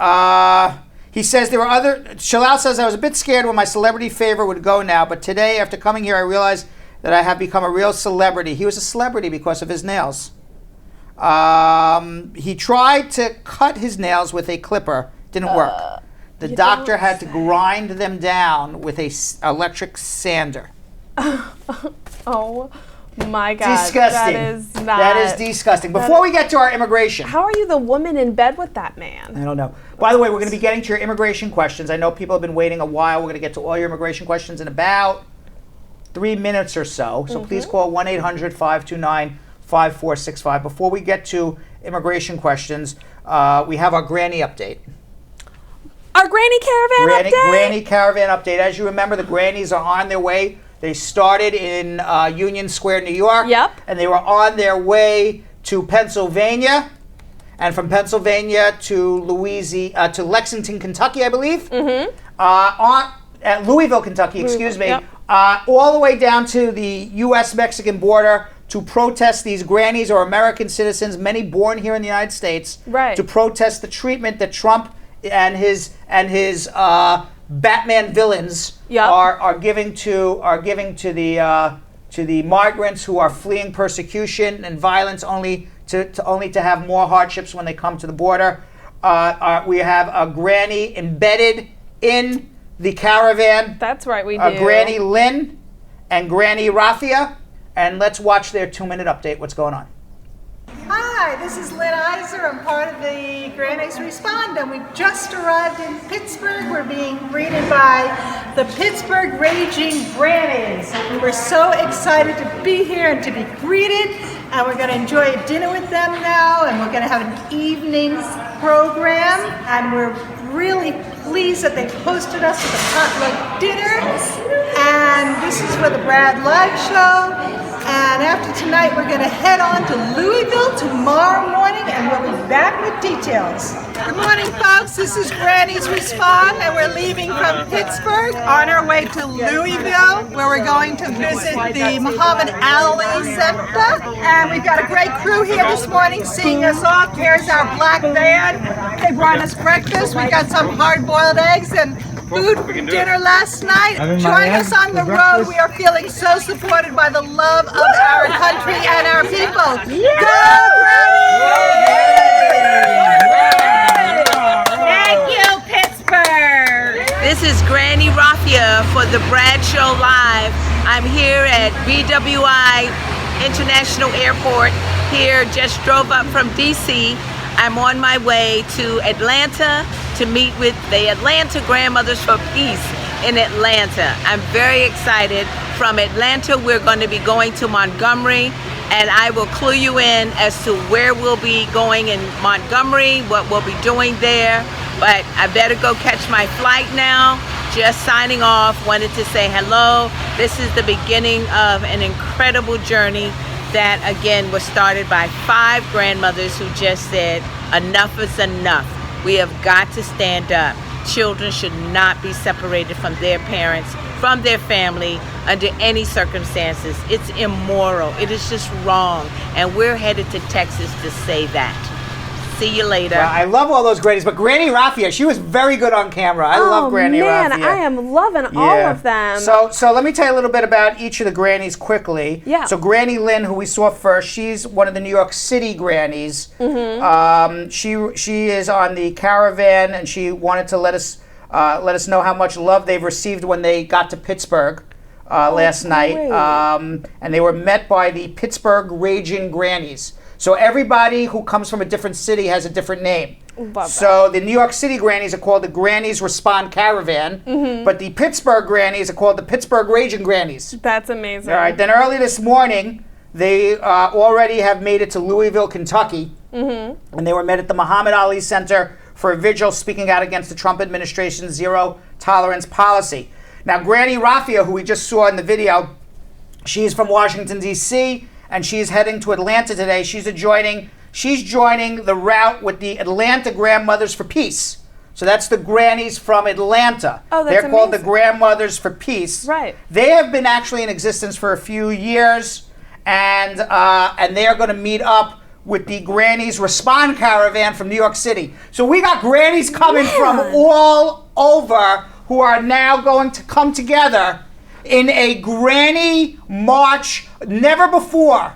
He says there were Shalal says, I was a bit scared when my celebrity favor would go now, but today after coming here I realized that I have become a real celebrity. He was a celebrity because of his nails. He tried to cut his nails with a clipper. Didn't work. The doctor had to grind them down with a electric sander. Oh my God. Disgusting. That is disgusting. Before we get to our immigration. How are you the woman in bed with that man? I don't know. By the way, we're going to be getting to your immigration questions. I know people have been waiting a while. We're going to get to all your immigration questions in about 3 minutes or so. So please call 1-800-529-5465. Before we get to immigration questions, we have our granny update. Our granny caravan update? Granny caravan update. As you remember, the grannies are on their way. They started in Union Square, New York. Yep. And they were on their way to Pennsylvania. And from Pennsylvania to Lexington, Kentucky, I believe. Mm-hmm. At Louisville, Kentucky, excuse me. Yep. All the way down to the U.S.-Mexican border to protest these grannies or American citizens, many born here in the United States, right, to protest the treatment that Trump and his Batman villains are giving to the migrants who are fleeing persecution and violence, only to have more hardships when they come to the border. We have a granny embedded in the caravan. That's right, we do. Granny Lynn and Granny Raffia, and let's watch their 2-minute update. What's going on? Hi, this is Lynn Iser. I'm part of the Grannies Respond, and we've just arrived in Pittsburgh. We're being greeted by the Pittsburgh Raging Grannies. We're so excited to be here and to be greeted, and we're going to enjoy a dinner with them now, and we're going to have an evening's program, and we're really pleased that they hosted us with a potluck dinner, and this is for the Brad Live Show. And after tonight, we're going to head on to Louisville tomorrow morning, and we'll be back with details. Good morning, folks. This is Grannies Respond, and we're leaving from Pittsburgh on our way to Louisville, where we're going to visit the Muhammad Ali Center. And we've got a great crew here this morning seeing us off. Here's our black van. They brought us breakfast. We got some hard-boiled eggs and food for dinner last night. Join us on the road. We are feeling so supported by the love of our country and our people. Go Granny! Thank you, Pittsburgh. This is Granny Raffia for the Brad Show Live. I'm here at BWI International Airport. Here, just drove up from DC. I'm on my way to Atlanta to meet with the Atlanta Grandmothers for Peace in Atlanta. I'm very excited. From Atlanta, we're going to be going to Montgomery, and I will clue you in as to where we'll be going in Montgomery, what we'll be doing there. But I better go catch my flight now. Just signing off, wanted to say hello. This is the beginning of an incredible journey that again was started by 5 grandmothers who just said, enough is enough. We have got to stand up. Children should not be separated from their parents, from their family, under any circumstances. It's immoral. It is just wrong. And we're headed to Texas to say that. See you later. Well, I love all those grannies, but Granny Raffia, she was very good on camera. I love Granny Raffia. I am loving all of them. So let me tell you a little bit about each of the grannies quickly. Yeah. So Granny Lynn, who we saw first, she's one of the New York City grannies. She is on the Caravan, and she wanted to let us know how much love they've received when they got to Pittsburgh last night. And they were met by the Pittsburgh Raging Grannies. So everybody who comes from a different city has a different name. So the New York City Grannies are called the Grannies Respond Caravan, but the Pittsburgh Grannies are called the Pittsburgh Raging Grannies. That's amazing. All right. Then early this morning, they already have made it to Louisville, Kentucky, and they were met at the Muhammad Ali Center for a vigil speaking out against the Trump administration's zero tolerance policy. Now, Granny Raffia, who we just saw in the video, she's from Washington, D.C., and she's heading to Atlanta today. She's joining the route with the Atlanta Grandmothers for Peace. So that's the grannies from Atlanta. Oh, that's They're called the amazing. Grandmothers for Peace. Right. They have been actually in existence for a few years, and they are going to meet up with the Grannies Respond Caravan from New York City. So we got grannies coming from all over who are now going to come together in a granny march, never before,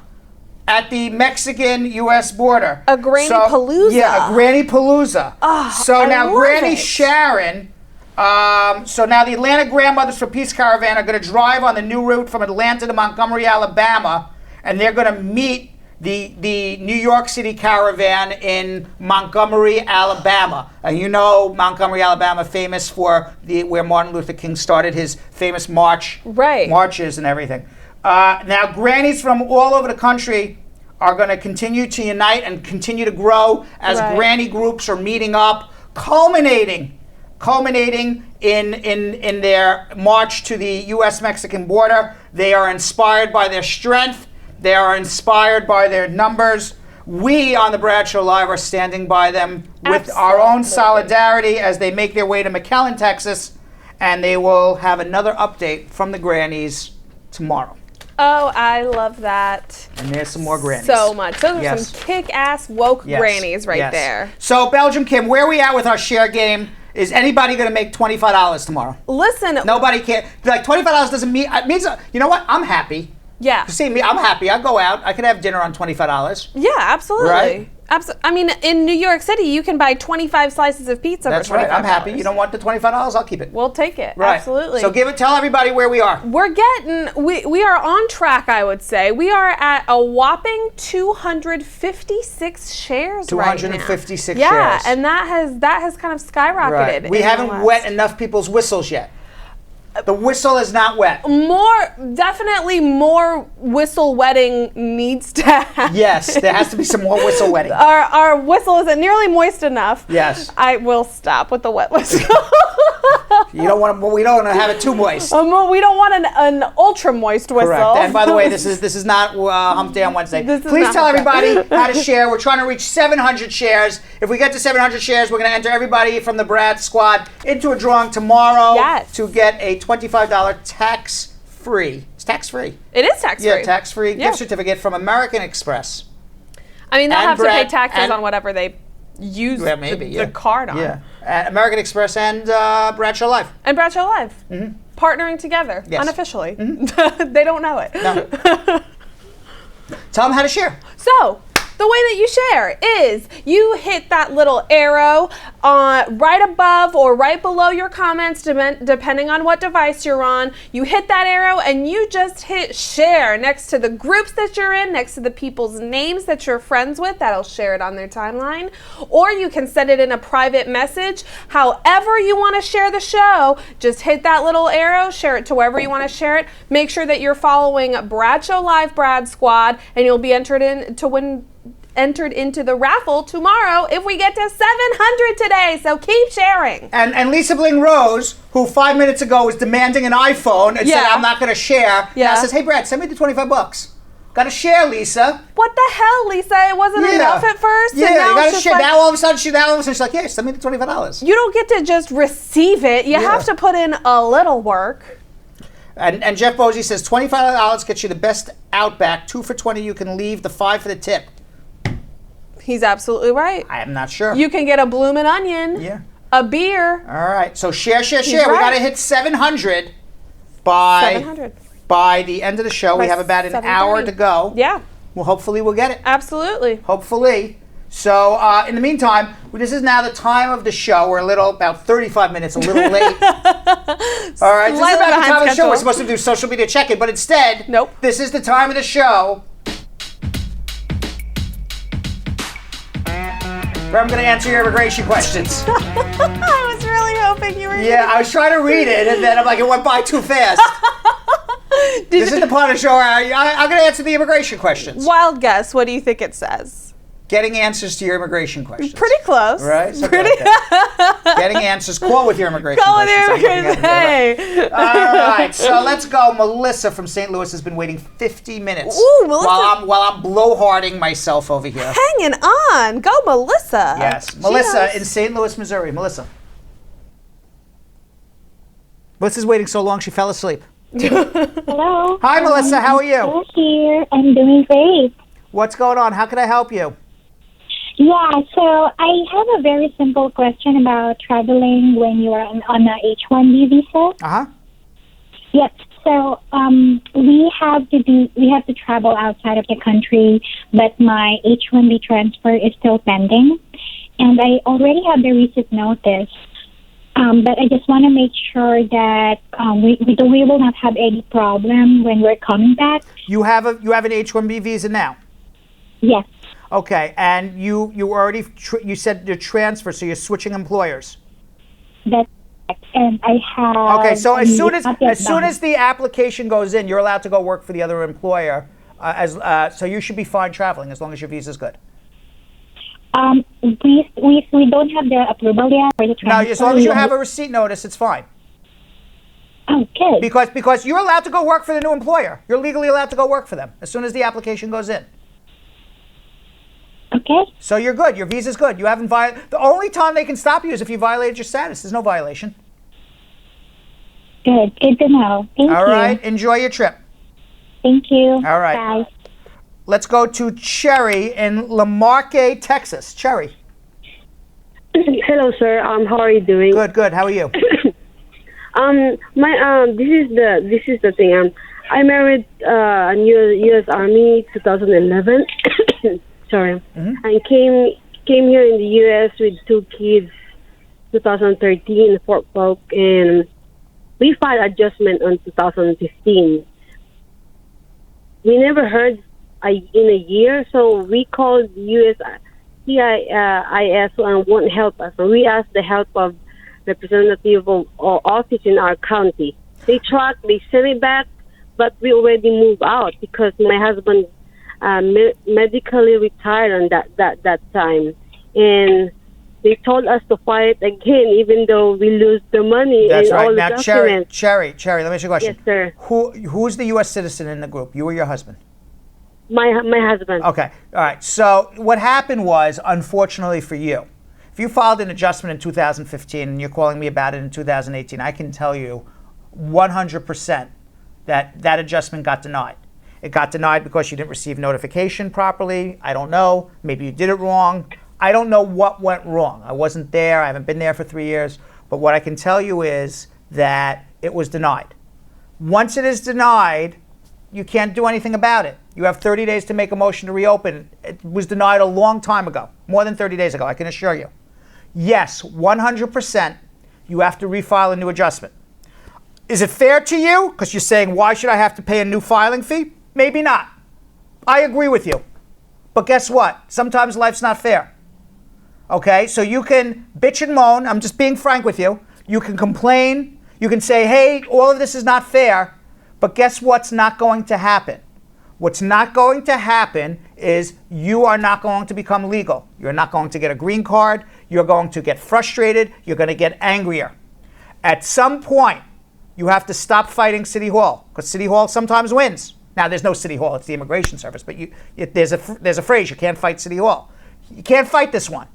at the Mexican-U.S. border. A granny palooza. Yeah, a granny palooza. So I now love Granny it. Sharon, so now the Atlanta Grandmothers for Peace Caravan are going to drive on the new route from Atlanta to Montgomery, Alabama, and they're going to meet the New York City Caravan in Montgomery, Alabama. And you know Montgomery, Alabama, famous for where Martin Luther King started his famous marches and everything. Now, grannies from all over the country are going to continue to unite and continue to grow as granny groups are meeting up, culminating in their march to the U.S.-Mexican border. They are inspired by their strength. They are inspired by their numbers. We on the Brad Show Live are standing by them with our own solidarity as they make their way to McAllen, Texas, and they will have another update from the grannies tomorrow. Oh, I love that. And there's some more grannies. So much. Those are some kick-ass woke grannies right there. So, Belgium Kim, where are we at with our share game? Is anybody going to make $25 tomorrow? Listen. Nobody can. Like, $25 doesn't mean, it means, you know what? I'm happy. Yeah. See me, I'm happy. I'll go out. I could have dinner on $25. Yeah, absolutely. Right? I mean, in New York City, you can buy 25 slices of pizza That's for $25. right. I'm happy. You don't want the $25? I'll keep it. We'll take it. Right. Absolutely. So tell everybody where we are. We are on track, I would say. We are at a whopping 256 shares right now. 256 shares. Yeah, and that has kind of skyrocketed. Right. We haven't wet enough people's whistles yet. The whistle is not wet. Definitely more whistle wetting needs to happen. Yes, there has to be some more whistle wetting. Our whistle isn't nearly moist enough. Yes. I will stop with the wet whistle. We don't want to have it too moist. We don't want an ultra moist whistle. Correct. And by the way, this is not Hump Day on Wednesday. Please tell everybody how to share. We're trying to reach 700 shares. If we get to 700 shares, we're going to enter everybody from the Brad Squad into a drawing tomorrow to get a $25 tax-free. It's tax-free. It is tax-free. Yeah, tax-free gift certificate from American Express. I mean, they'll have to pay taxes on whatever they use the card on. Yeah, American Express and Brad Show Live. And Brad Show Live. Mm-hmm. Partnering together, unofficially. Mm-hmm. They don't know it. No. Tell them how to share. So, the way that you share is you hit that little arrow right above or right below your comments, depending on what device you're on. You hit that arrow and you just hit share next to the groups that you're in, next to the people's names that you're friends with. That'll share it on their timeline. Or you can send it in a private message. However you want to share the show, just hit that little arrow, share it to wherever you want to share it. Make sure that you're following Brad Show Live Brad Squad, and you'll be entered into the raffle tomorrow if we get to 700 today. So keep sharing. And Lisa Bling Rose, who 5 minutes ago was demanding an iPhone and said, I'm not going to share, now says, hey, Brad, send me the $25. Got to share, Lisa. What the hell, Lisa? It wasn't enough at first. Yeah, and now you got to it's share. like, Now all of a sudden, she's like, yeah, send me the $25. You don't get to just receive it. You have to put in a little work. And Jeff Bosey says, $25 gets you the best Outback. 2 for $20, you can leave. The 5 for the tip. He's absolutely right. I am not sure. You can get a bloomin' onion. Yeah. A beer. All right. So share. He's We got right. to hit 700 by 700. by the end of the show. We By have about an 7:30. hour to go. Yeah. Well, hopefully we'll get it. Absolutely. Hopefully. So in the meantime, this is now the time of the show. We're about 35 minutes a little late. All right. This is Slightly about the behind time of the show. schedule. We're supposed to do social media check-in, but instead, Nope. This is the time of the show where I'm going to answer your immigration questions. I was really hoping you were. Yeah, I was trying to read it, and then I'm like, it went by too fast. This is the part of the show where I'm going to answer the immigration questions. Wild guess. What do you think it says? Getting answers to your immigration questions. Pretty close. Right? So Pretty. Getting answers. Call with your immigration Call with questions. your immigration. Hey. All right, so let's go. Melissa from St. Louis has been waiting 50 minutes. Ooh, Melissa. While I'm blowharding myself over here. Hanging on. Go, Melissa. Yes. She Melissa knows. in St. Louis, Missouri. Melissa. Melissa's waiting so long she fell asleep. Hello. Hi, Melissa. How are you? I'm here. I'm doing great. What's going on? How can I help you? Yeah, so I have a very simple question about traveling when you are on a H-1B visa. Uh-huh. Yep. So we have to travel outside of the country, but my H-1B transfer is still pending, and I already have the receipt notice. But I just want to make sure that we will not have any problem when we're coming back. You have an H-1B visa now. Yes. Okay, and you already you said your transfer, so you're switching employers. That's correct. And I have. Okay, so as soon as the application goes in, you're allowed to go work for the other employer. So you should be fine traveling as long as your visa's good. We don't have the approval yet for the transfer. No, as long as you have a receipt notice, it's fine. Okay. Because you're allowed to go work for the new employer. You're legally allowed to go work for them as soon as the application goes in. Okay. So you're good. Your visa's good. You haven't violated. The only time they can stop you is if you violated your status. There's no violation. Good. Good to know. Thank you. All right. Enjoy your trip. Thank you. All right. Bye. Let's go to Cherry in Lamarque, Texas. Cherry. Hello, sir. How are you doing? Good. How are you? This is the thing. I married U.S. Army 2011. Sorry. Mm-hmm. I came here in the U.S. with 2 kids 2013 in Fort Polk, and we filed adjustment on 2015. We never heard in a year, so we called U.S. CIS and won't help us. So we asked the help of representative of office in our county. They tracked, they sent it back, but we already moved out because my husband medically retired on that time, and they told us to fight again, even though we lose the money. That's and right. all the Now, documents. Cherry. Let me ask you a question. Yes, sir. Who's the U.S. citizen in the group? You or your husband? My husband. Okay. All right. So what happened was, unfortunately for you, if you filed an adjustment in 2015 and you're calling me about it in 2018, I can tell you 100% that adjustment got denied. It got denied because you didn't receive notification properly. I don't know. Maybe you did it wrong. I don't know what went wrong. I wasn't there. I haven't been there for 3 years. But what I can tell you is that it was denied. Once it is denied, you can't do anything about it. You have 30 days to make a motion to reopen. It was denied a long time ago, more than 30 days ago, I can assure you. Yes, 100%, you have to refile a new adjustment. Is it fair to you? Because you're saying, why should I have to pay a new filing fee? Maybe not. I agree with you. But guess what? Sometimes life's not fair. Okay, so you can bitch and moan. I'm just being frank with you. You can complain. You can say, hey, all of this is not fair. But guess what's not going to happen? What's not going to happen is you are not going to become legal. You're not going to get a green card. You're going to get frustrated. You're going to get angrier. At some point, you have to stop fighting City Hall, because City Hall sometimes wins. Now, there's no City Hall. It's the Immigration Service. But there's a phrase, you can't fight City Hall. You can't fight this one.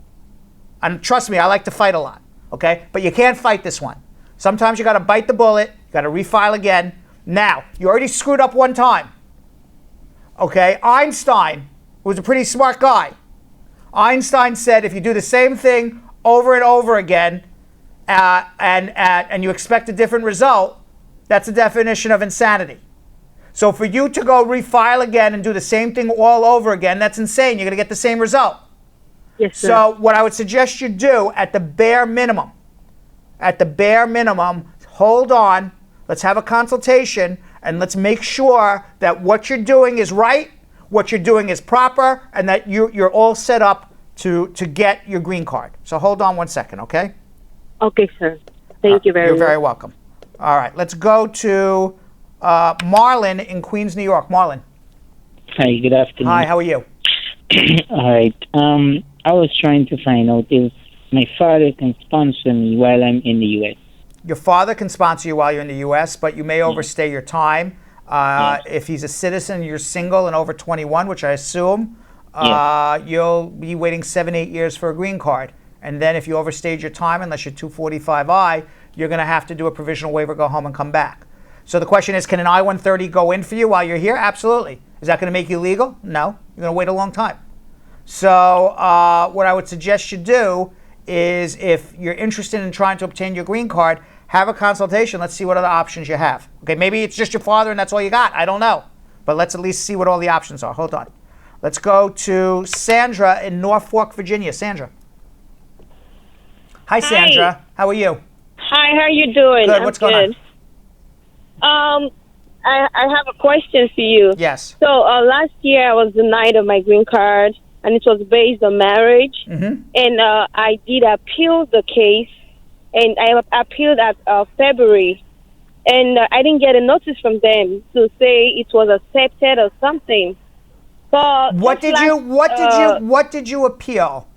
And trust me, I like to fight a lot. Okay? But you can't fight this one. Sometimes you got to bite the bullet. You got to refile again. Now, you already screwed up one time. Okay? Einstein, who was a pretty smart guy. Einstein said if you do the same thing over and over again and you expect a different result, that's the definition of insanity. So for you to go refile again and do the same thing all over again, that's insane. You're going to get the same result. Yes, sir. So what I would suggest you do at the bare minimum, hold on, let's have a consultation, and let's make sure that what you're doing is right, what you're doing is proper, and that you're all set up to get your green card. So hold on one second, okay? Okay, sir. Thank you very much. You're very welcome. All right, let's go to Marlon in Queens, New York. Marlon. Hi, good afternoon. Hi, how are you? All right. I was trying to find out if my father can sponsor me while I'm in the U.S. Your father can sponsor you while you're in the U.S., but you may overstay your time. If he's a citizen, you're single and over 21, which I assume, you'll be waiting 7-8 years for a green card. And then if you overstayed your time, unless you're 245I, you're going to have to do a provisional waiver, go home and come back. So the question is, can an I-130 go in for you while you're here? Absolutely. Is that going to make you legal? No. You're going to wait a long time. So what I would suggest you do is, if you're interested in trying to obtain your green card, have a consultation. Let's see what other options you have. Okay, maybe it's just your father and that's all you got. I don't know. But let's at least see what all the options are. Hold on. Let's go to Sandra in Norfolk, Virginia. Sandra. Hi, Sandra. Hi. How are you? Hi, how are you doing? Good. What's going on? I have a question for you. Yes. So last year I was denied of my green card, and it was based on marriage. Mm-hmm. And I did appeal the case, and I appealed at February, and I didn't get a notice from them to say it was accepted or something. But What did you appeal?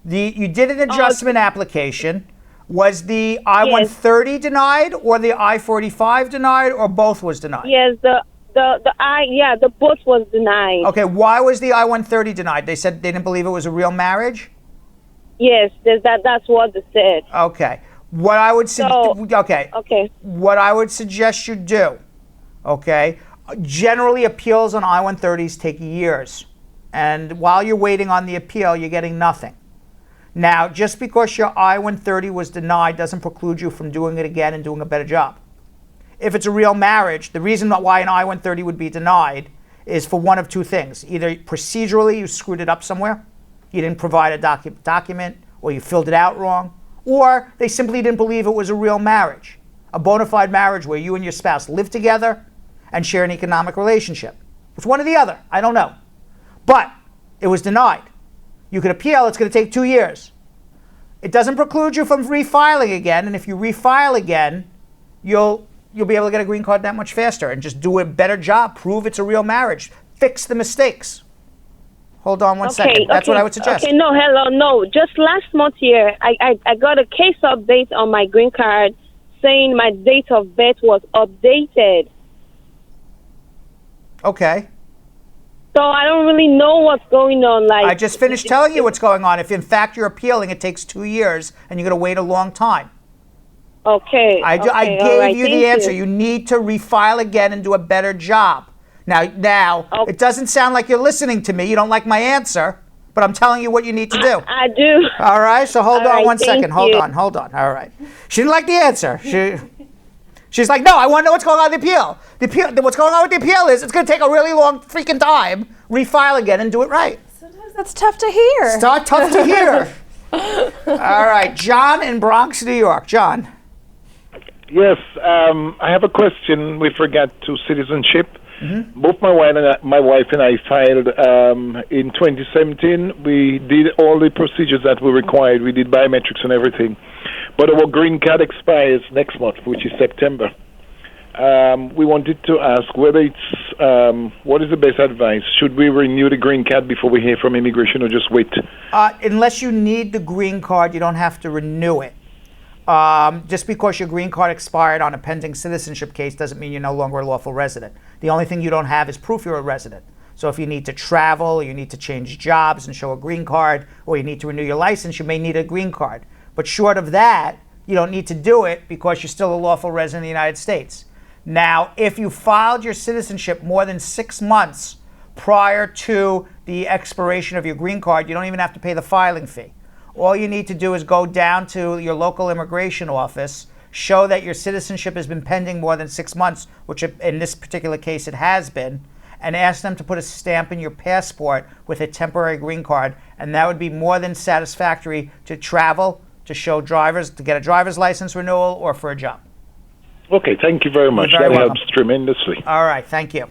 You did an adjustment application. Was the I-130 denied, or the I-45 denied, or both was denied? Yes, the both was denied. Okay, why was the I-130 denied? They said they didn't believe it was a real marriage? Yes, that's what they said. Okay. What I would What I would suggest you do, okay? Generally, appeals on I-130s take years. And while you're waiting on the appeal, you're getting nothing. Now, just because your I-130 was denied doesn't preclude you from doing it again and doing a better job. If it's a real marriage, the reason why an I-130 would be denied is for one of two things. Either procedurally you screwed it up somewhere, you didn't provide a document, or you filled it out wrong, or they simply didn't believe it was a real marriage, a bona fide marriage where you and your spouse live together and share an economic relationship. It's one or the other. I don't know. But it was denied. You could appeal. It's going to take 2 years. It doesn't preclude you from refiling again, and if you refile again, you'll be able to get a green card that much faster and just do a better job. Prove it's a real marriage. Fix the mistakes. Hold on one second. That's what I would suggest. Okay, no. Just last month here, I got a case update on my green card saying my date of birth was updated. Okay. So I don't really know what's going on. I just finished telling you what's going on. If in fact you're appealing, it takes 2 years, and you're going to wait a long time. Okay. I gave you the answer. You need to refile again and do a better job. Now, it doesn't sound like you're listening to me. You don't like my answer, but I'm telling you what you need to do. I do. All right, so hold on one thank second. you. Hold on. All right. She didn't like the answer. She's like, no, I want to know what's going on with the appeal. What's going on with the appeal is it's going to take a really long freaking time. Refile again and do it right. Sometimes that's tough to hear. It's not tough to hear. All right, John in Bronx, New York. John. Yes, I have a question with regard to citizenship. Mm-hmm. Both my wife and I filed in 2017. We did all the procedures that were required. We did biometrics and everything. But our green card expires next month, which is September. We wanted to ask whether what is the best advice? Should we renew the green card before we hear from immigration, or just wait? Unless you need the green card, you don't have to renew it. Just because your green card expired on a pending citizenship case doesn't mean you're no longer a lawful resident. The only thing you don't have is proof you're a resident. So if you need to travel, or you need to change jobs and show a green card, or you need to renew your license, you may need a green card. But short of that, you don't need to do it because you're still a lawful resident of the United States. Now, if you filed your citizenship more than 6 months prior to the expiration of your green card, you don't even have to pay the filing fee. All you need to do is go down to your local immigration office, show that your citizenship has been pending more than 6 months, which in this particular case it has been, and ask them to put a stamp in your passport with a temporary green card, and that would be more than satisfactory to travel, to show drivers, to get a driver's license renewal, or for a job. Okay, thank you very much. You're very That welcome. helps tremendously. All right, thank you.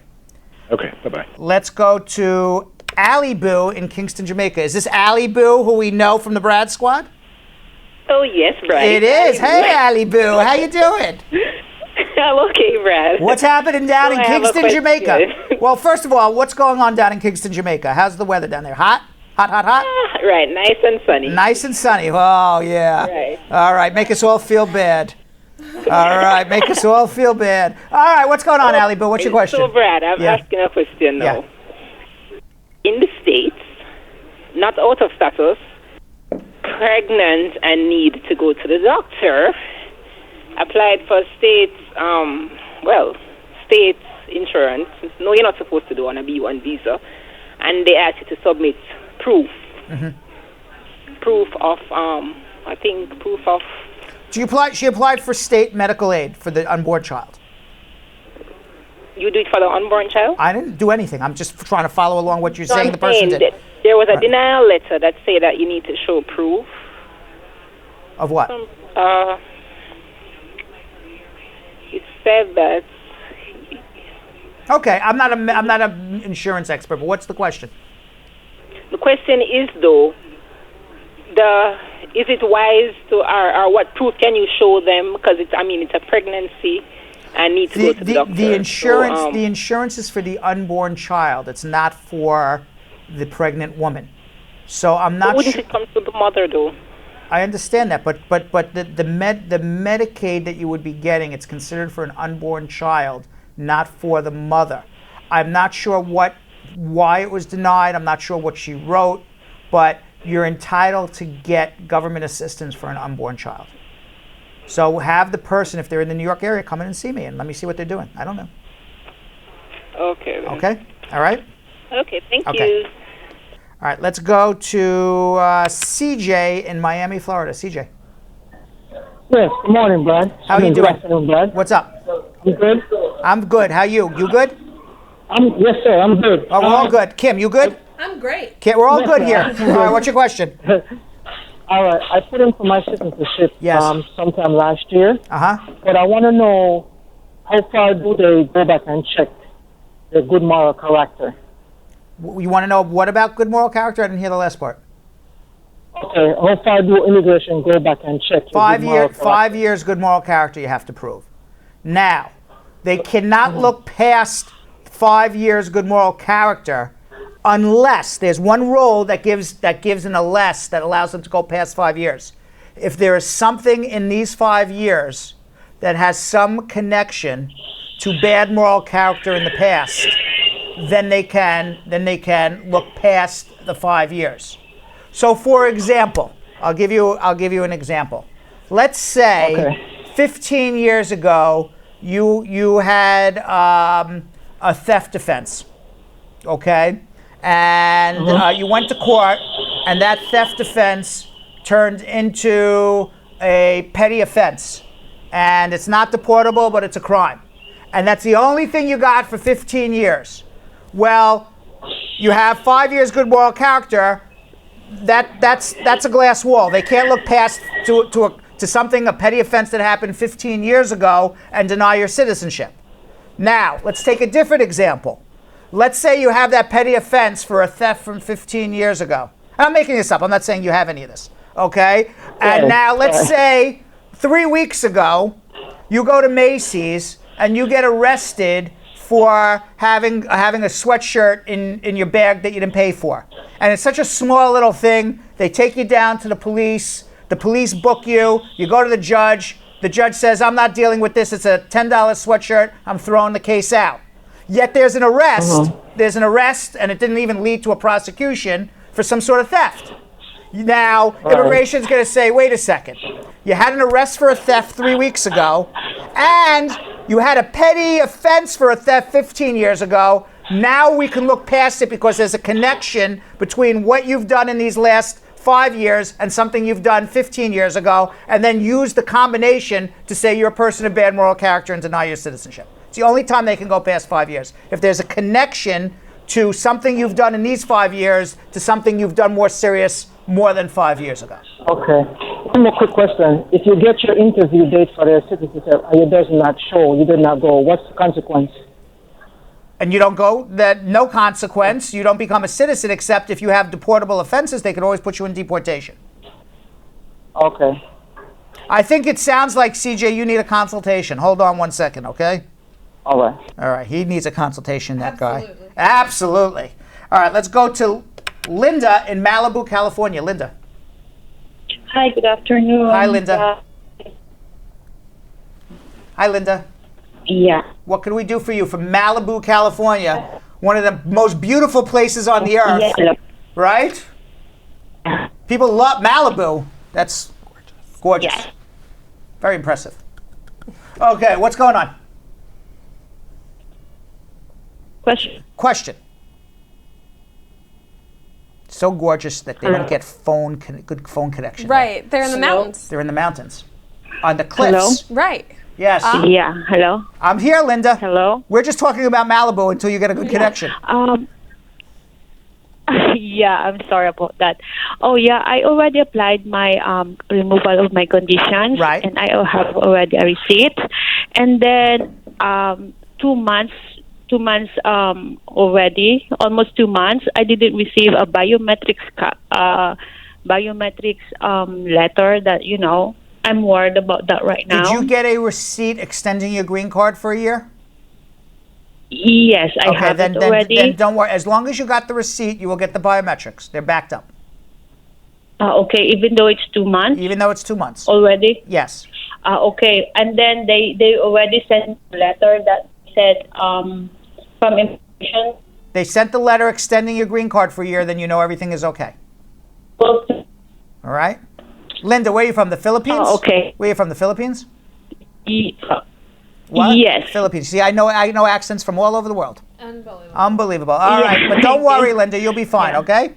Okay, bye-bye. Let's go to Allie Boo in Kingston, Jamaica. Is this Allie Boo, who we know from the Brad Squad? Oh, yes, Brad. It is. Hey, Allie Boo. How you doing? I'm okay, Brad. What's happening down So in I have a Kingston, Jamaica? question. Well, first of all, what's going on down in Kingston, Jamaica? How's the weather down there? Hot? Hot, hot, hot? Right, nice and sunny. Nice and sunny. Oh, yeah. Right. All right, make us all feel bad. All right, make us all feel bad. All right, what's going on, Allie Boo? What's your question? So, Brad, I'm asking a question now. In the States, not out of status, pregnant and need to go to the doctor, applied for state insurance. No, you're not supposed to do on a B1 visa. And they ask you to submit proof. Proof of, She applied for state medical aid for the unborn child. You do it for the unborn child? I didn't do anything. I'm just trying to follow along what you're So saying I'm the person saying did. that there was a denial letter that said that you need to show proof. Of what? It said that. Okay, I'm not an insurance expert, but what's the question? The question is though, is it wise to or what proof can you show them? Because it's a pregnancy and need to go to the doctor. The insurance is for the unborn child. It's not for the pregnant woman. So I'm not. What if it comes to the mother though? I understand that, but the Medicaid that you would be getting, it's considered for an unborn child, not for the mother. I'm not sure why it was denied. I'm not sure what she wrote, but you're entitled to get government assistance for an unborn child. So have the person, if they're in the New York area, come in and see me and let me see what they're doing. I don't know. Okay. Then. Okay? All right? Okay, thank Okay. you. All right, let's go to CJ in Miami, Florida. CJ. Yes, good morning, Brad. How are you Good doing? afternoon, Brad. What's up? You good? I'm good. How are you? You good? Yes, sir, I'm good. Oh, we're all good. Kim, you good? I'm great. Kim, we're all Yes, good sir. here. All right, what's your question? All right, I put in for my citizenship sometime last year. Uh-huh. But I want to know how far do they go back and check the good moral character? You want to know what about good moral character? I didn't hear the last part. Okay, how far do immigration go back and check the good moral character? 5 years good moral character you have to prove. Now, they cannot look past 5 years good moral character unless there's one rule that gives an unless that allows them to go past 5 years. If there is something in these 5 years that has some connection to bad moral character in the past, then they can look past the 5 years. So, for example, I'll give you an example. Let's say 15 years ago you had a theft offense, okay, and you went to court, and that theft offense turned into a petty offense, and it's not deportable, but it's a crime, and that's the only thing you got for 15 years. Well, you have 5 years good moral character. That's a glass wall. They can't look past to something, a petty offense that happened 15 years ago, and deny your citizenship. Now, let's take a different example. Let's say you have that petty offense for a theft from 15 years ago. I'm making this up. I'm not saying you have any of this. Okay? And now let's say 3 weeks ago you go to Macy's and you get arrested for having a sweatshirt in your bag that you didn't pay for. And it's such a small little thing. They take you down to the police book you, you go to the judge says, I'm not dealing with this, it's a $10 sweatshirt, I'm throwing the case out. Yet there's an arrest, and it didn't even lead to a prosecution for some sort of theft. Now, immigration's gonna say, wait a second, you had an arrest for a theft 3 weeks ago, and you had a petty offense for a theft 15 years ago. Now we can look past it because there's a connection between what you've done in these last 5 years and something you've done 15 years ago, and then use the combination to say you're a person of bad moral character and deny your citizenship. It's the only time they can go past 5 years. If there's a connection to something you've done in these 5 years to something you've done more serious more than 5 years ago. Okay. One more quick question. If you get your interview date for the citizenship and it does not show, you did not go, what's the consequence? And you don't go, that no consequence. You don't become a citizen, except if you have deportable offenses, they could always put you in deportation. Okay. I think it sounds like, CJ, you need a consultation. Hold on 1 second, okay? All right. All right, he needs a consultation, that guy. Absolutely. All right, let's go to Linda in Malibu, California. Linda. Hi, good afternoon. Hi, Linda. Hi, Linda. Yeah. What can we do for you from Malibu, California? One of the most beautiful places on the earth. Yeah. Right? People love Malibu. That's gorgeous. Yeah. Very impressive. Okay, what's going on? Question. So gorgeous that they don't get good phone connection. Right, they're in the mountains. They're in the mountains. On the cliffs. Hello? Right. Yes. Yeah, hello? I'm here, Linda. Hello? We're just talking about Malibu until you get a good connection. Yeah, I'm sorry about that. Oh, yeah, I already applied my removal of my conditions. Right. And I have already a receipt. And then 2 months already, almost 2 months, I didn't receive a biometrics letter that, you know, I'm worried about that right now. Did you get a receipt extending your green card for a year? Yes, I have it already. Then don't worry. As long as you got the receipt, you will get the biometrics. They're backed up. Okay, even though it's 2 months? Even though it's 2 months. Already? Yes. Okay, and then they already sent a letter that said from immigration. They sent the letter extending your green card for a year, then you know everything is okay. All right? Linda, where are you from? The Philippines? Okay. Where are you from? The Philippines? What? Yes. Philippines. See, I know accents from all over the world. Unbelievable. All Yeah. right, but don't worry, Linda. You'll be fine, okay?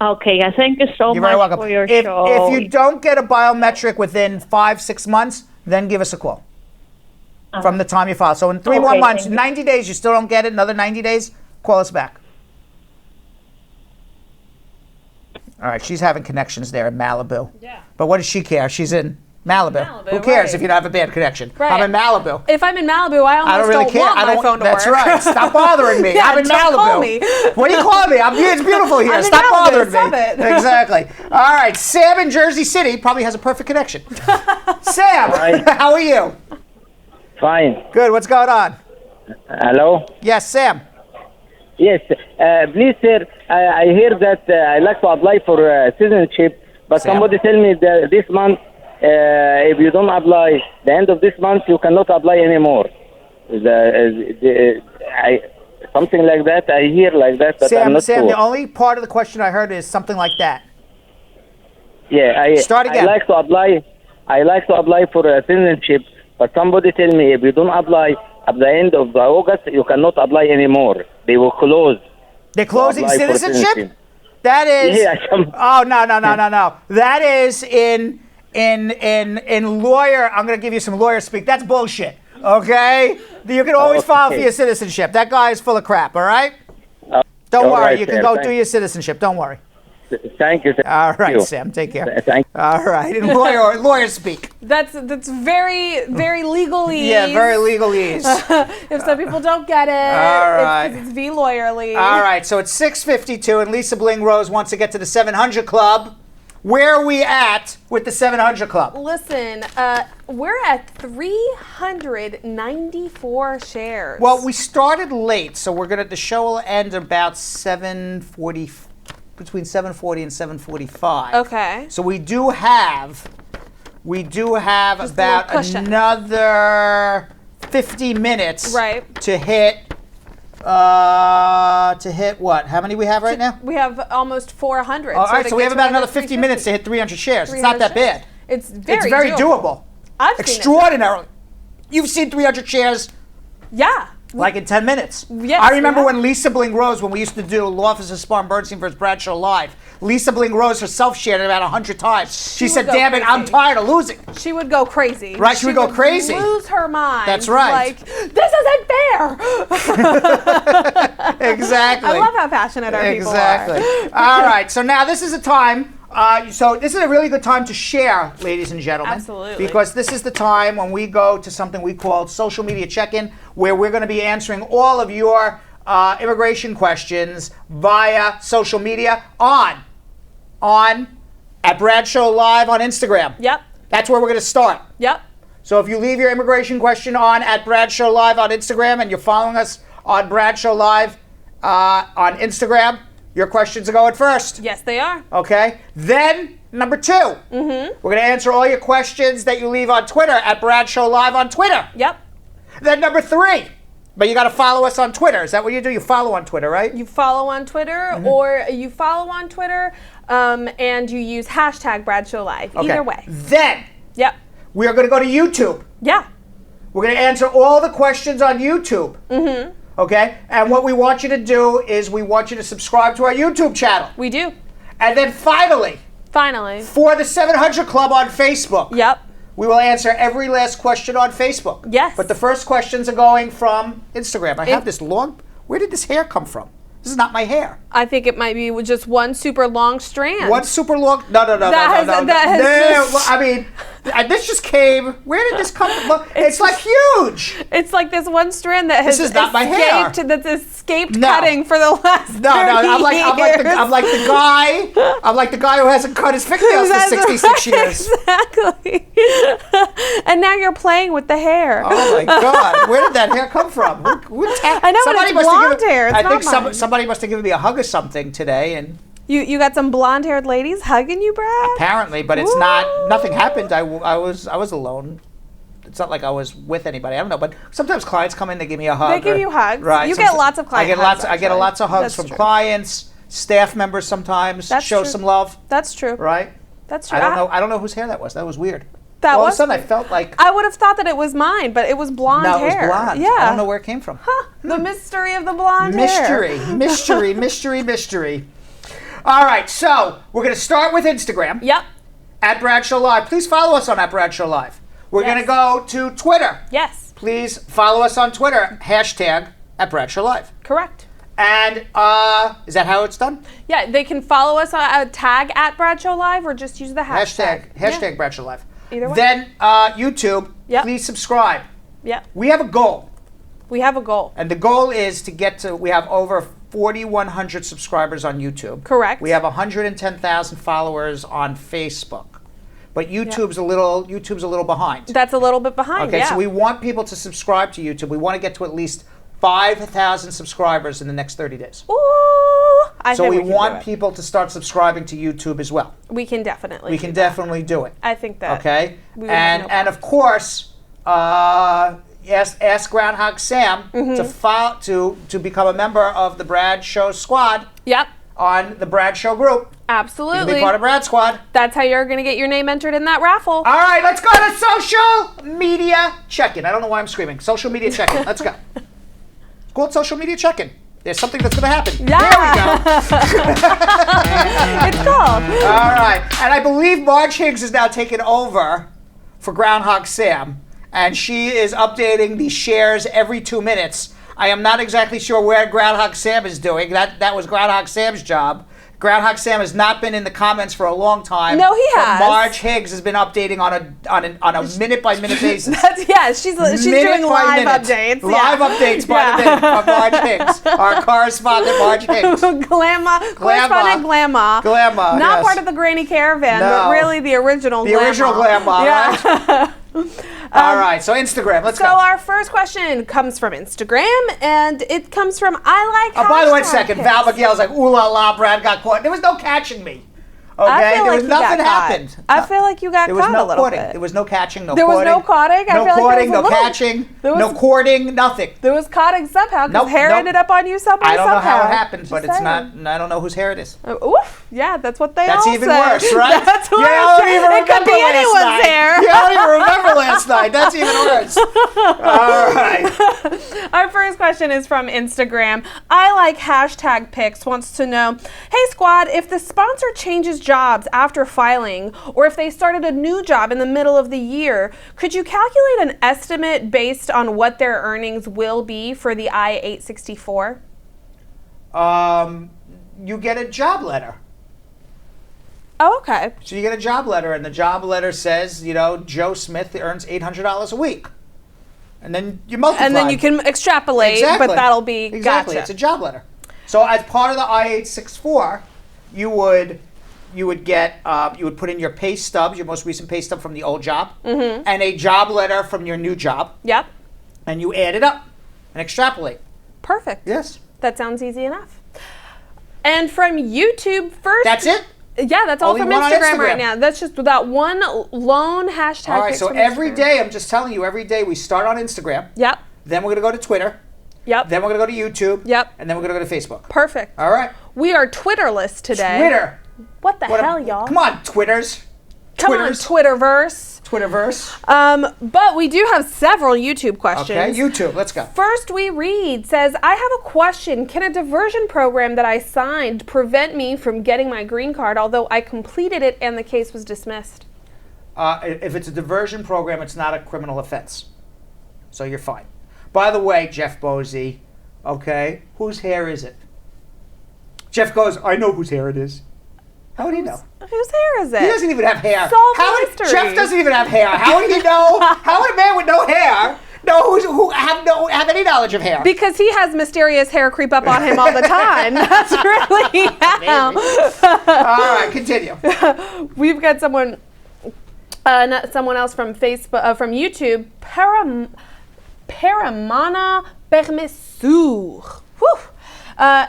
Okay, yeah, thank you so You're much very welcome. for your If show. you don't get a biometric within 5-6 months, then give us a call from the time you file. So in 3 more Okay, months, thank you. 90 days, you still don't get it, another 90 days, call us back. All right, she's having connections there in Malibu. Yeah. But what does she care? She's in Malibu. Who cares right. if you don't have a bad connection? Right. I'm in Malibu. If I'm in Malibu, I almost I don't really care. want my phone to That's work. right. Stop bothering me. Yeah, I'm in don't Malibu. call me. What are you calling me? It's beautiful here. I'm in Stop Malibu. bothering Stop me. it. Exactly. All right. Sam in Jersey City probably has a perfect connection. Sam, how are you? Fine. Good. What's going on? Hello? Yes, Sam. Yes. Please, sir, I hear that I like to apply for citizenship, but Sam? somebody tell me that this month, if you don't apply, the end of this month, you cannot apply anymore. Something like that. I hear like that, but I'm not Sam, sure. the only part of the question I heard is something like that. Yeah, Start again. I like to apply for citizenship, but somebody tell me if you don't apply at the end of August, you cannot apply anymore. They will close. They're closing apply for citizenship? That is. Yeah, oh no. That is in lawyer. I'm going to give you some lawyer speak. That's bullshit. Okay. You can always file for your citizenship. That guy is full of crap. All right. Don't all worry. right, You can sir. go Thank do your citizenship. Don't worry. Thank you, sir. All right, Thank you. Sam. Take care. Thank you. All right. And lawyer speak. That's very, very legalese. Yeah, very legalese. If some people don't get it, All right. it's 'cause it's V-lawyerly. All right, so it's 6:52, and Lisa Bling Rose wants to get to the 700 Club. Where are we at with the 700 Club? Listen, we're at 394 shares. Well, we started late, so the show will end about 7:40, between 7:40 and 7:45. Okay. So we do have Just about a little push-up. another 50 minutes to hit what? How many we have right now? We have almost 400. All right, to so we get have to about our another 50 minutes to hit 300 shares. It's not 300 that bad. It's very It's very doable. I've seen it. Extraordinarily. You've seen 300 shares? Yeah. Like in 10 minutes. Yes, I remember we have. when Lisa Bling Rose, when we used to do Law Office of Spar and Bernstein versus Bradshaw Live, Lisa Bling Rose herself shared it about 100 times. She said, would go damn it, I'm crazy. tired of losing. She would go crazy. Right, she would go crazy. Lose her mind. That's right. Like, this isn't fair. Exactly. I love how passionate our people Exactly. are. All right, so now this is a time, so this is a really good time to share, ladies and gentlemen. Absolutely. Because this is the time when we go to something we call social media check-in, where we're going to be answering all of your immigration questions via social media on at Bradshaw Live on Instagram. Yep. That's where we're going to start. Yep. So if you leave your immigration question on at Bradshaw Live on Instagram and you're following us on Bradshaw Live on Instagram, your questions are going first. Yes, they are. Okay? Then, number 2, we're going to answer all your questions that you leave on Twitter at Bradshaw Live on Twitter. Yep. Then number 3, but you got to follow us on Twitter. Is that what you do? You follow on Twitter, right? You follow on Twitter, or you follow on Twitter, and you use hashtag Bradshaw Live. Okay. Either way. Then, Yep. we are going to go to YouTube. Yeah. We're going to answer all the questions on YouTube. Mm-hmm. Okay? And what we want you to do is we want you to subscribe to our YouTube channel. We do. And then finally, for the 700 Club on Facebook. Yep. We will answer every last question on Facebook. Yes. But the first questions are going from Instagram. I have this long... Where did this hair come from? This is not my hair. I think it might be just one super long strand. One super long... No. I mean, this just came... Where did this come from? It's like huge. It's like this one strand that has This is not my hair. That's escaped cutting for the last 30 I'm like the guy who hasn't cut his fingernails for 66 years. Exactly. And now you're playing with the hair. Oh my God! Where did that hair come from? I know, but it's blonde hair. It's I think not mine. somebody must have given me a hug or something today, and you got some blonde-haired ladies hugging you, Brad. Apparently, but it's not. Nothing happened. I was alone. It's not like I was with anybody. I don't know, but sometimes clients come in, they give me a hug. They give you hugs. Right. You get lots of client hugs. I get lots of hugs from clients, staff members sometimes. That's show true. some love. That's true. Right. That's true. I don't know whose hair that was. That was weird. All of a sudden, I felt like I would have thought that it was mine, but it was blonde hair. No, it was blonde. Yeah. I don't know where it came from. The mystery of the blonde hair. Mystery. All right, so we're going to start with Instagram. Yep. At Bradshaw Live. Please follow us on at Bradshaw Live. We're going to go to Twitter. Yes. Please follow us on Twitter. Hashtag at Bradshaw Live. Correct. And is that how it's done? Yeah, they can follow us on tag at Bradshaw Live or just use the hashtag. Hashtag Bradshaw Live. Either way. Then YouTube, please subscribe. Yep. We have a goal. And the goal is to get to, we have over 4,100 subscribers on YouTube. Correct. We have 110,000 followers on Facebook. But YouTube's a little behind. That's a little bit behind, Okay, so we want people to subscribe to YouTube. We want to get to at least 5,000 subscribers in the next 30 days. Ooh, I so think we can want do it. people to start subscribing to YouTube as well. We can definitely. Definitely do it. I think that. Okay, we would have no and of course, ask Groundhog Sam to become a member of the Bradshaw Squad. Yep. On the Bradshaw group. Absolutely. You can be part of Brad Squad. That's how you're going to get your name entered in that raffle. All right, let's go to social media check-in. I don't know why I'm screaming. Social media check-in. Let's go. It's called social media check-in. There's something that's going to happen. Yeah. There we go. It's called. All right. And I believe Marge Higgs is now taking over for Groundhog Sam. And she is updating the shares every 2 minutes. I am not exactly sure where Groundhog Sam is doing. That was Groundhog Sam's job. Groundhog Sam has not been in the comments for a long time. No, he has. Marge Higgs has been updating on a minute-by-minute basis. She's doing live updates. Live updates by the minute of Marge Higgs, our correspondent Marge Higgs. Correspondent Glamma. Glamma, Not yes. part of the Granny Caravan, No. but really the original The Glamma. original Glamma, yeah. right? All right, so Instagram, let's go. So our first question comes from Instagram, and it comes from I like. Oh, by the way, a hashtag second. pics. Val McGill's like, ooh la la, Brad got caught. There was no catching me. Okay, feel there like was you got nothing caught. happened. I feel like you got There was caught a no little courting. bit. There was no catching. No There was courting. no courting? I No feel like there courting. was a No little- catching. there No was- courting. Nothing. There was caught somehow because Nope, hair nope. ended up on you somehow. I don't know how it somehow. happened, Just but it's saying. not. I don't know whose hair it is. Oof. Yeah, that's what they That's all even say. worse, right? That's You worse. don't even It could remember be last anyone's night. hair. You don't even remember last night. That's even worse. All right. Our first question is from Instagram. I like hashtag pics wants to know, hey squad, if the sponsor changes jobs after filing, or if they started a new job in the middle of the year, could you calculate an estimate based on what their earnings will be for the I-864? You get a job letter. Oh, okay. So you get a job letter, and the job letter says, Joe Smith earns $800 a week. And then you multiply. And then you can extrapolate, Exactly. but that'll be Exactly. gotcha. It's a job letter. So as part of the I-864, you would get you would put in your pay stubs, your most recent pay stub from the old job, Mhm. and a job letter from your new job. Yep. And you add it up and extrapolate. Perfect. Yes. That sounds easy enough. And from YouTube first. That's it? Yeah, that's all Only from one on Instagram right Instagram. now. That's just that one lone hashtag. All right, pics so from every Instagram. day, I'm just telling you, every day we start on Instagram. Yep. Then we're going to go to Twitter. Yep. Then we're going to go to YouTube. Yep. And then we're going to go to Facebook. Perfect. All right. We are Twitterless today. Twitter. What the hell, y'all? Come on, Twitters. Come on, Twitterverse. Twitterverse. But we do have several YouTube questions. Okay, YouTube. Let's go. First we read says, I have a question. Can a diversion program that I signed prevent me from getting my green card, although I completed it and the case was dismissed? If it's a diversion program, it's not a criminal offense. So you're fine. By the way, Jeff Bosey, okay, whose hair is it? Jeff goes, I know whose hair it is. How would he know? Whose hair is it? He doesn't even have hair. Solve the How would, mystery. Jeff doesn't even have hair. How would he know? How would a man with no hair know who have any knowledge of hair? Because he has mysterious hair creep up on him all the time. That's really how. All right, continue. We've got someone else from Facebook, from YouTube. Paramana Permesur.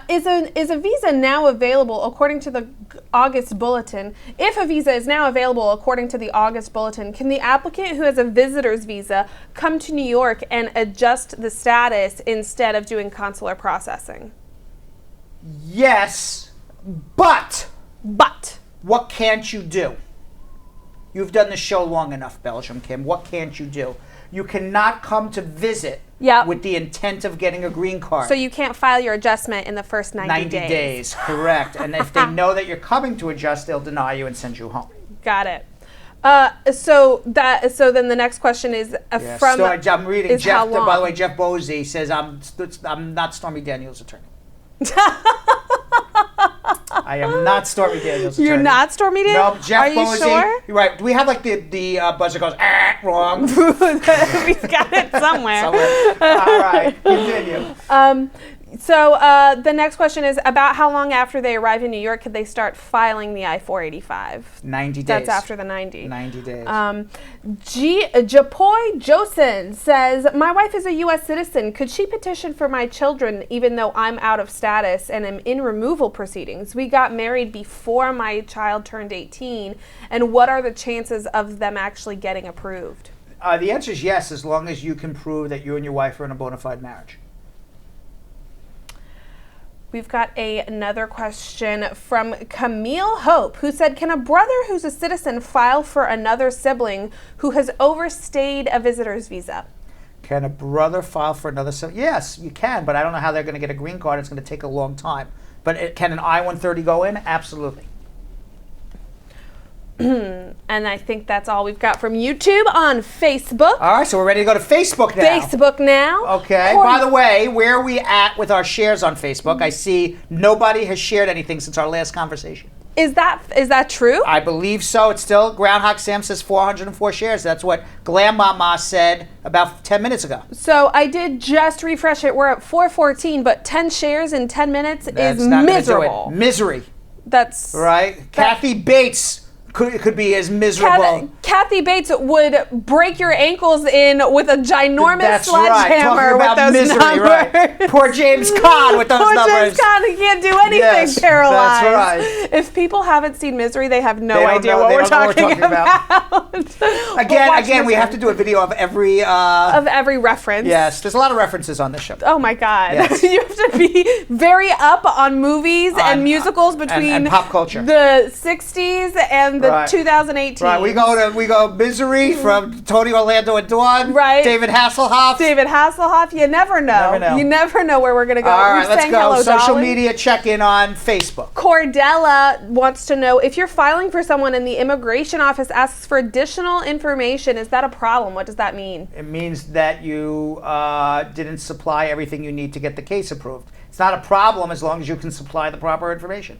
Is a visa now available according to the August bulletin? If a visa is now available according to the August bulletin, can the applicant who has a visitor's visa come to New York and adjust the status instead of doing consular processing? Yes, but what can't you do? You've done the show long enough, Belgium Kim. What can't you do? You cannot come to visit with the intent of getting a green card. So you can't file your adjustment in the first 90 days. Correct. And if they know that you're coming to adjust, they'll deny you and send you home. Got it. So then the next question is from. So I'm reading is how Jeff. long? By the way, Jeff Bosey says I'm not Stormy Daniels' attorney. I am not Stormy Daniels' attorney. You're not Stormy Daniels? No, Jeff Are you Bosey. sure? You're right. Do we have like the buzzer goes wrong? We've got it somewhere. All right, continue. So the next question is about how long after they arrive in New York could they start filing the I-485? 90 days. That's after the 90. 90 days. Japoy Josen says, my wife is a U.S. citizen. Could she petition for my children even though I'm out of status and am in removal proceedings? We got married before my child turned 18. And what are the chances of them actually getting approved? The answer is yes, as long as you can prove that you and your wife are in a bona fide marriage. We've got another question from Camille Hope, who said, can a brother who's a citizen file for another sibling who has overstayed a visitor's visa? Can a brother file for another sibling? Yes, you can, but I don't know how they're going to get a green card. It's going to take a long time. But can an I-130 go in? Absolutely. And I think that's all we've got from YouTube on Facebook. All right, so we're ready to go to Facebook now. Facebook now. Okay. By the way, where are we at with our shares on Facebook? I see nobody has shared anything since our last conversation. Is that true? I believe so. It's still, Groundhog Sam says 404 shares. That's what Glam Mama said about 10 minutes ago. So I did just refresh it. We're at 414, but 10 shares in 10 minutes That's is not gonna do it. miserable. Misery. That's right. Kathy Bates could be as miserable. Kathy Bates would break your ankles in with a ginormous That's right. sledgehammer Talking about with those misery, numbers. right. Poor James Caan with those Poor numbers. James Caan, he can't do anything, Yes, paralyzed. that's right. If people haven't seen Misery, they have no They don't idea know- what they we're don't know what talking we're about. Again, we have to do a video of every reference. Yes, there's a lot of references on this show. Oh my God. Yes. You have to be very up on movies and musicals between and pop culture. the 60s and the Right. 2018. Right, we go Misery from Tony Orlando and Dawn. Right. David Hasselhoff. You never know. Never know. You never know where we're going to go. All right, We're let's saying go. hello, Social Dolly. media check-in on Facebook. Cordella wants to know if you're filing for someone and the immigration office asks for additional information, is that a problem? What does that mean? It means that you didn't supply everything you need to get the case approved. It's not a problem as long as you can supply the proper information.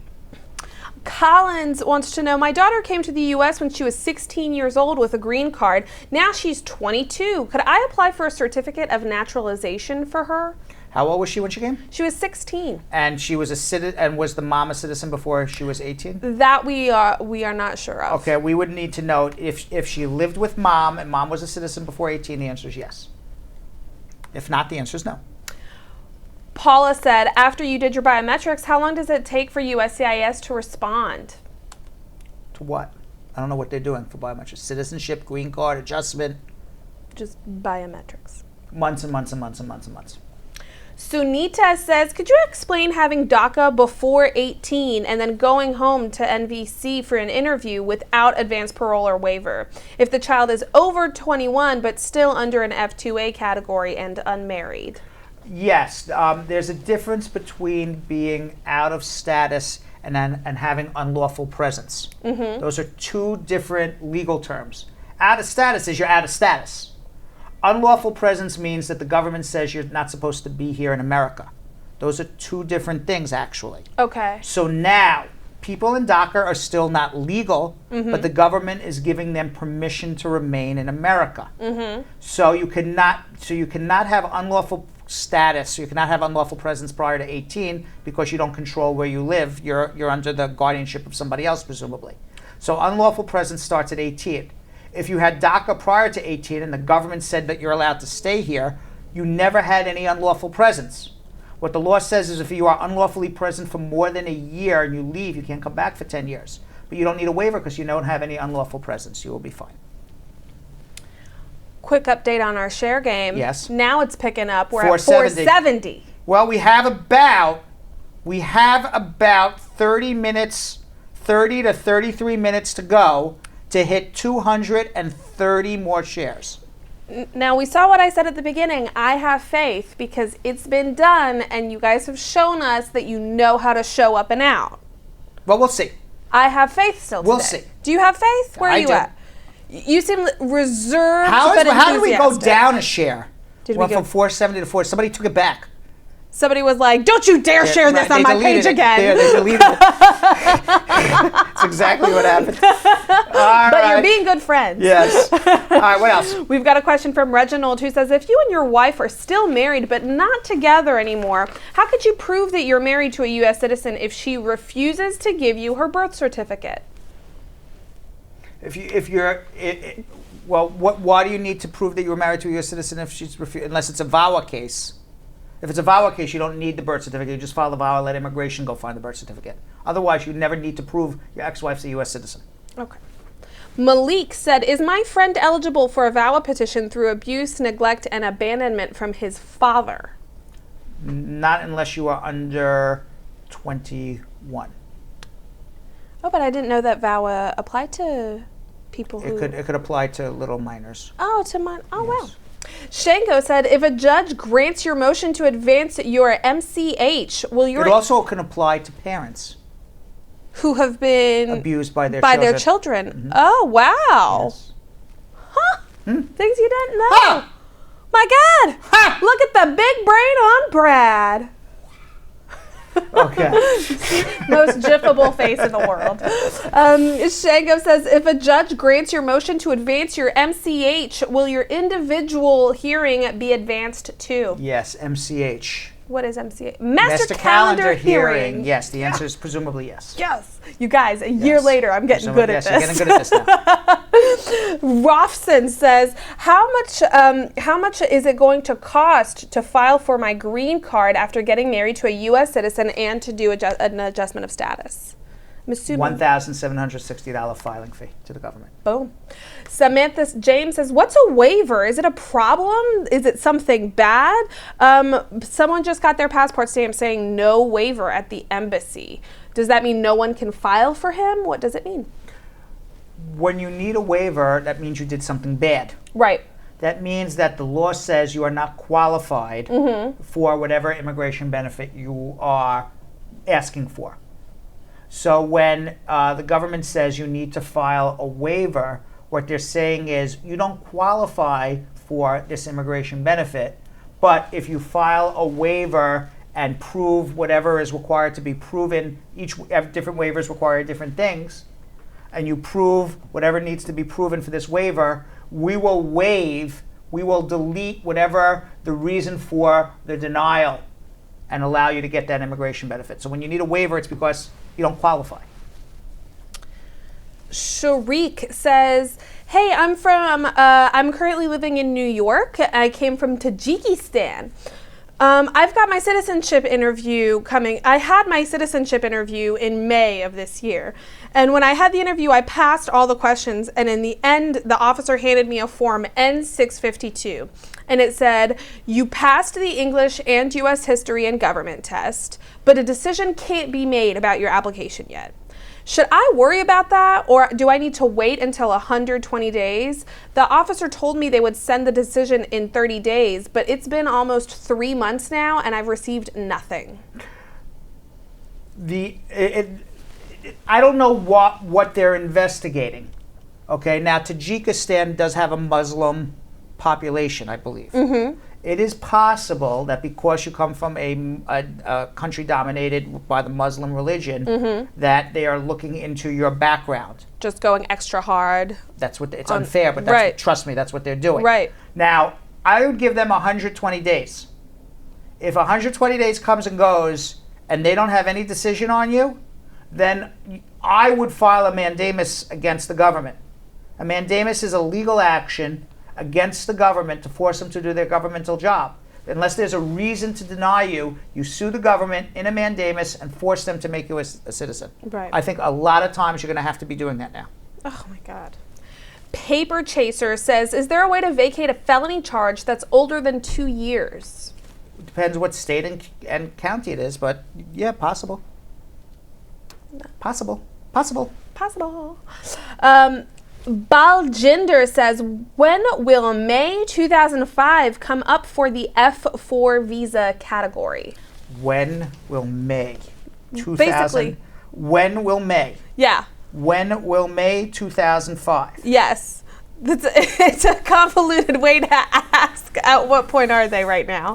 Collins wants to know, my daughter came to the U.S. when she was 16 years old with a green card. Now she's 22. Could I apply for a certificate of naturalization for her? How old was she when she came? She was 16. And she was a citizen. And was the mom a citizen before she was 18? That we are not sure of. Okay, we would need to know if she lived with mom and mom was a citizen before 18. The answer is yes. If not, the answer is no. Paula said, after you did your biometrics, how long does it take for USCIS to respond? To what? I don't know what they're doing for biometrics. Citizenship, green card, adjustment. Just biometrics. Months and months and months and months and months. Sunita says, could you explain having DACA before 18 and then going home to NVC for an interview without advance parole or waiver? If the child is over 21 but still under an F2A category and unmarried. Yes, there's a difference between being out of status and having unlawful presence. Mm-hmm. Those are two different legal terms. Out of status is you're out of status. Unlawful presence means that the government says you're not supposed to be here in America. Those are two different things, actually. Okay. So now, people in DACA are still not legal, Mhm. but the government is giving them permission to remain in America. Mm-hmm. So you cannot have unlawful status. You cannot have unlawful presence prior to 18 because you don't control where you live. You're under the guardianship of somebody else, presumably. So unlawful presence starts at 18. If you had DACA prior to 18 and the government said that you're allowed to stay here, you never had any unlawful presence. What the law says is if you are unlawfully present for more than a year and you leave, you can't come back for 10 years. But you don't need a waiver because you don't have any unlawful presence. You will be fine. Quick update on our share game. Yes. Now it's picking up. We're 470. at 470. Well, we have about 30 minutes, 30 to 33 minutes to go to hit 230 more shares. Now, we saw what I said at the beginning. I have faith because it's been done and you guys have shown us that you know how to show up and out. Well, we'll see. I have faith still today. We'll see. Do you have faith? Where are I you do. at? You seem reserved How but did we go enthusiastic. down a share? Did we Went go- from 470 to 4. Somebody took it back. Somebody was like, don't you dare share this on my page again. Yeah, they deleted it. That's exactly what happened. But you're being good friends. Yes. All right, what else? We've got a question from Reginald who says, if you and your wife are still married but not together anymore, how could you prove that you're married to a U.S. citizen if she refuses to give you her birth certificate? Why do you need to prove that you were married to a U.S. citizen if she's unless it's a VAWA case? If it's a VAWA case, you don't need the birth certificate. You just file the VAWA, let immigration go find the birth certificate. Otherwise, you never need to prove your ex-wife's a U.S. citizen. Okay. Malik said, is my friend eligible for a VAWA petition through abuse, neglect, and abandonment from his father? Not unless you are under 21. Oh, but I didn't know that VAWA applied to people who... It could apply to little minors. Oh, to mine. Oh, wow. Shango said, if a judge grants your motion to advance your MCH, will your... It also can apply to parents who have been... abused by their children. Mm-hmm. Oh, wow. Yes. Huh. Things you didn't know. My God. Look at the big brain on Brad. Okay. Most jiffable face in the world. Shango says, if a judge grants your motion to advance your MCH, will your individual hearing be advanced too? Yes, MCH. What is MCA? Master Calendar Hearing. Yes, the answer is presumably yes. Yes. You guys, a year later, I'm getting good at this. You're getting good at this now. Rothson says, how much is it going to cost to file for my green card after getting married to a U.S. citizen and to do an adjustment of status? I'm assuming $1,760 filing fee to the government. Boom. Samantha James says, what's a waiver? Is it a problem? Is it something bad? Someone just got their passport stamp saying no waiver at the embassy. Does that mean no one can file for him? What does it mean? When you need a waiver, that means you did something bad. Right. That means that the law says you are not qualified for whatever immigration benefit you are asking for. So when the government says you need to file a waiver, what they're saying is you don't qualify for this immigration benefit, but if you file a waiver and prove whatever is required to be proven, different waivers require different things, and you prove whatever needs to be proven for this waiver, we will delete whatever the reason for the denial and allow you to get that immigration benefit. So when you need a waiver, it's because you don't qualify. Sharik says, hey, I'm currently living in New York. I came from Tajikistan. I've got my citizenship interview coming. I had my citizenship interview in May of this year. And when I had the interview, I passed all the questions. And in the end, the officer handed me a form N652. And it said, you passed the English and U.S. history and government test, but a decision can't be made about your application yet. Should I worry about that, or do I need to wait until 120 days? The officer told me they would send the decision in 30 days, but it's been almost 3 months now, and I've received nothing. I don't know what they're investigating. Okay, now Tajikistan does have a Muslim population, I believe. Mm-hmm. It is possible that because you come from a country dominated by the Muslim religion, that they are looking into your background. Just going extra hard. It's unfair, but trust me, that's what they're doing. Right. Now, I would give them 120 days. If 120 days comes and goes and they don't have any decision on you, then I would file a mandamus against the government. A mandamus is a legal action against the government to force them to do their governmental job. Unless there's a reason to deny you, you sue the government in a mandamus and force them to make you a citizen. Right. I think a lot of times you're going to have to be doing that now. Oh my God. Paper Chaser says, is there a way to vacate a felony charge that's older than 2 years? It depends what state and county it is, but yeah, possible. Possible. Baljinder says, when will May 2005 come up for the F4 visa category? When will May 2000? Basically. When will May? Yeah. When will May 2005? Yes. It's a convoluted way to ask. At what point are they right now?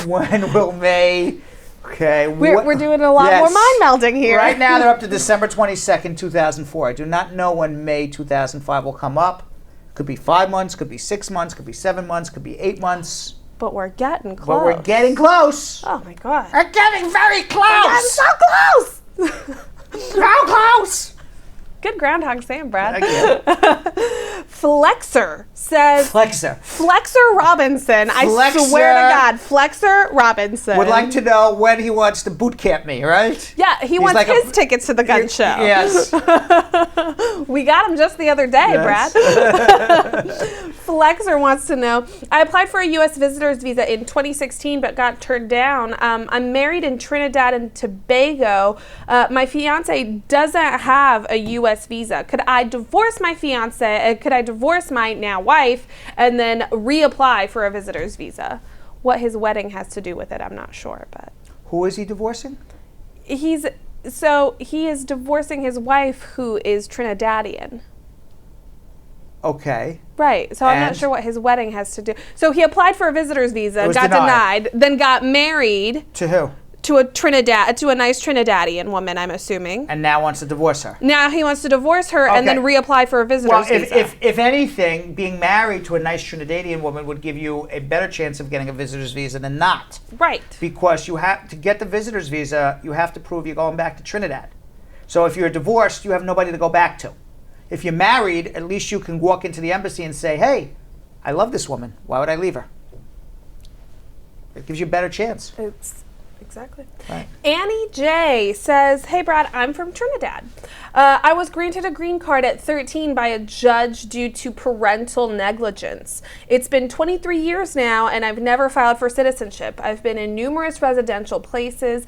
When will May... Okay. We're doing a lot more mind melding here. Right now they're up to December 22nd, 2004. I do not know when May 2005 will come up. Could be 5 months, could be 6 months, could be 7 months, could be 8 months. But we're getting close. But we're getting close. Oh my God. We're getting very close. We're getting so close. So close. Good Groundhog Sam, Brad. Flexer says... Flexer Robinson. I swear to God. Flexer Robinson. Would like to know when he wants to boot camp me, right? Yeah, he wants like his tickets to the gun show. Yes. We got him just the other day, yes. Brad. Flexer wants to know, I applied for a U.S. visitor's visa in 2016 but got turned down. I'm married in Trinidad and Tobago. My fiance doesn't have a U.S. visa. Could I divorce my fiance? Could I divorce my now wife and then reapply for a visitor's visa? What his wedding has to do with it, I'm not sure. But who is he divorcing? He is divorcing his wife, who is Trinidadian. Okay. Right. So I'm not sure what his wedding has to do. So he applied for a visitor's visa, got denied, then got married. To who? to a nice Trinidadian woman, I'm assuming. And now wants to divorce her. Now he wants to divorce her and then reapply for a visitor's visa. If anything, being married to a nice Trinidadian woman would give you a better chance of getting a visitor's visa than not. Right. Because you have to get the visitor's visa, you have to prove you're going back to Trinidad. So if you're divorced, you have nobody to go back to. If you're married, at least you can walk into the embassy and say, hey, I love this woman. Why would I leave her? It gives you a better chance. Exactly. Right. Annie J says, hey Brad, I'm from Trinidad. I was granted a green card at 13 by a judge due to parental negligence. It's been 23 years now and I've never filed for citizenship. I've been in numerous residential places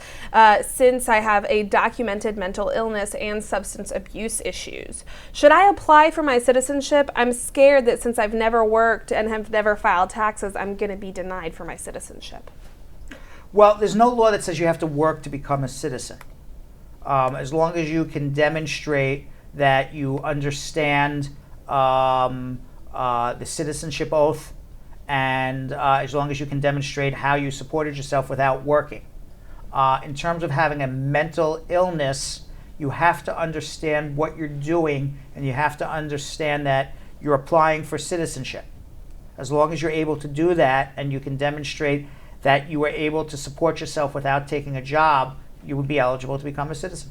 since I have a documented mental illness and substance abuse issues. Should I apply for my citizenship? I'm scared that since I've never worked and have never filed taxes, I'm going to be denied for my citizenship. Well, there's no law that says you have to work to become a citizen. As long as you can demonstrate that you understand the citizenship oath, and as long as you can demonstrate how you supported yourself without working. In terms of having a mental illness, you have to understand what you're doing, and you have to understand that you're applying for citizenship. As long as you're able to do that, and you can demonstrate that you were able to support yourself without taking a job, you would be eligible to become a citizen.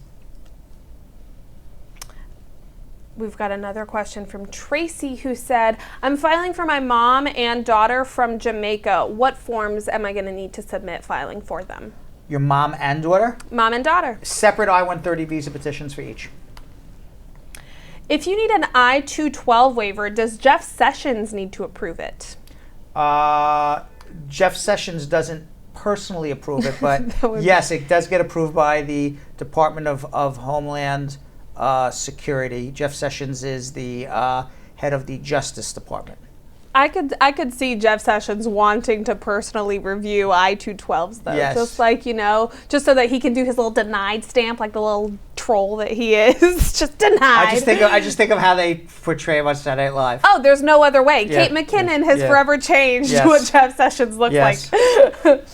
We've got another question from Tracy who said, I'm filing for my mom and daughter from Jamaica. What forms am I going to need to submit filing for them? Your mom and daughter? Mom and daughter. Separate I-130 visa petitions for each. If you need an I-212 waiver, does Jeff Sessions need to approve it? Jeff Sessions doesn't personally approve it, but yes, it does get approved by the Department of Homeland Security. Jeff Sessions is the head of the Justice Department. I could see Jeff Sessions wanting to personally review I-212s though. Yes. Just like, just so that he can do his little denied stamp like the little troll that he is. Just denied. I just think of how they portray him on Saturday Night Live. Oh, there's no other way. Yeah. Kate McKinnon has Yeah. forever changed Yes. what Jeff Sessions looks Yes. like.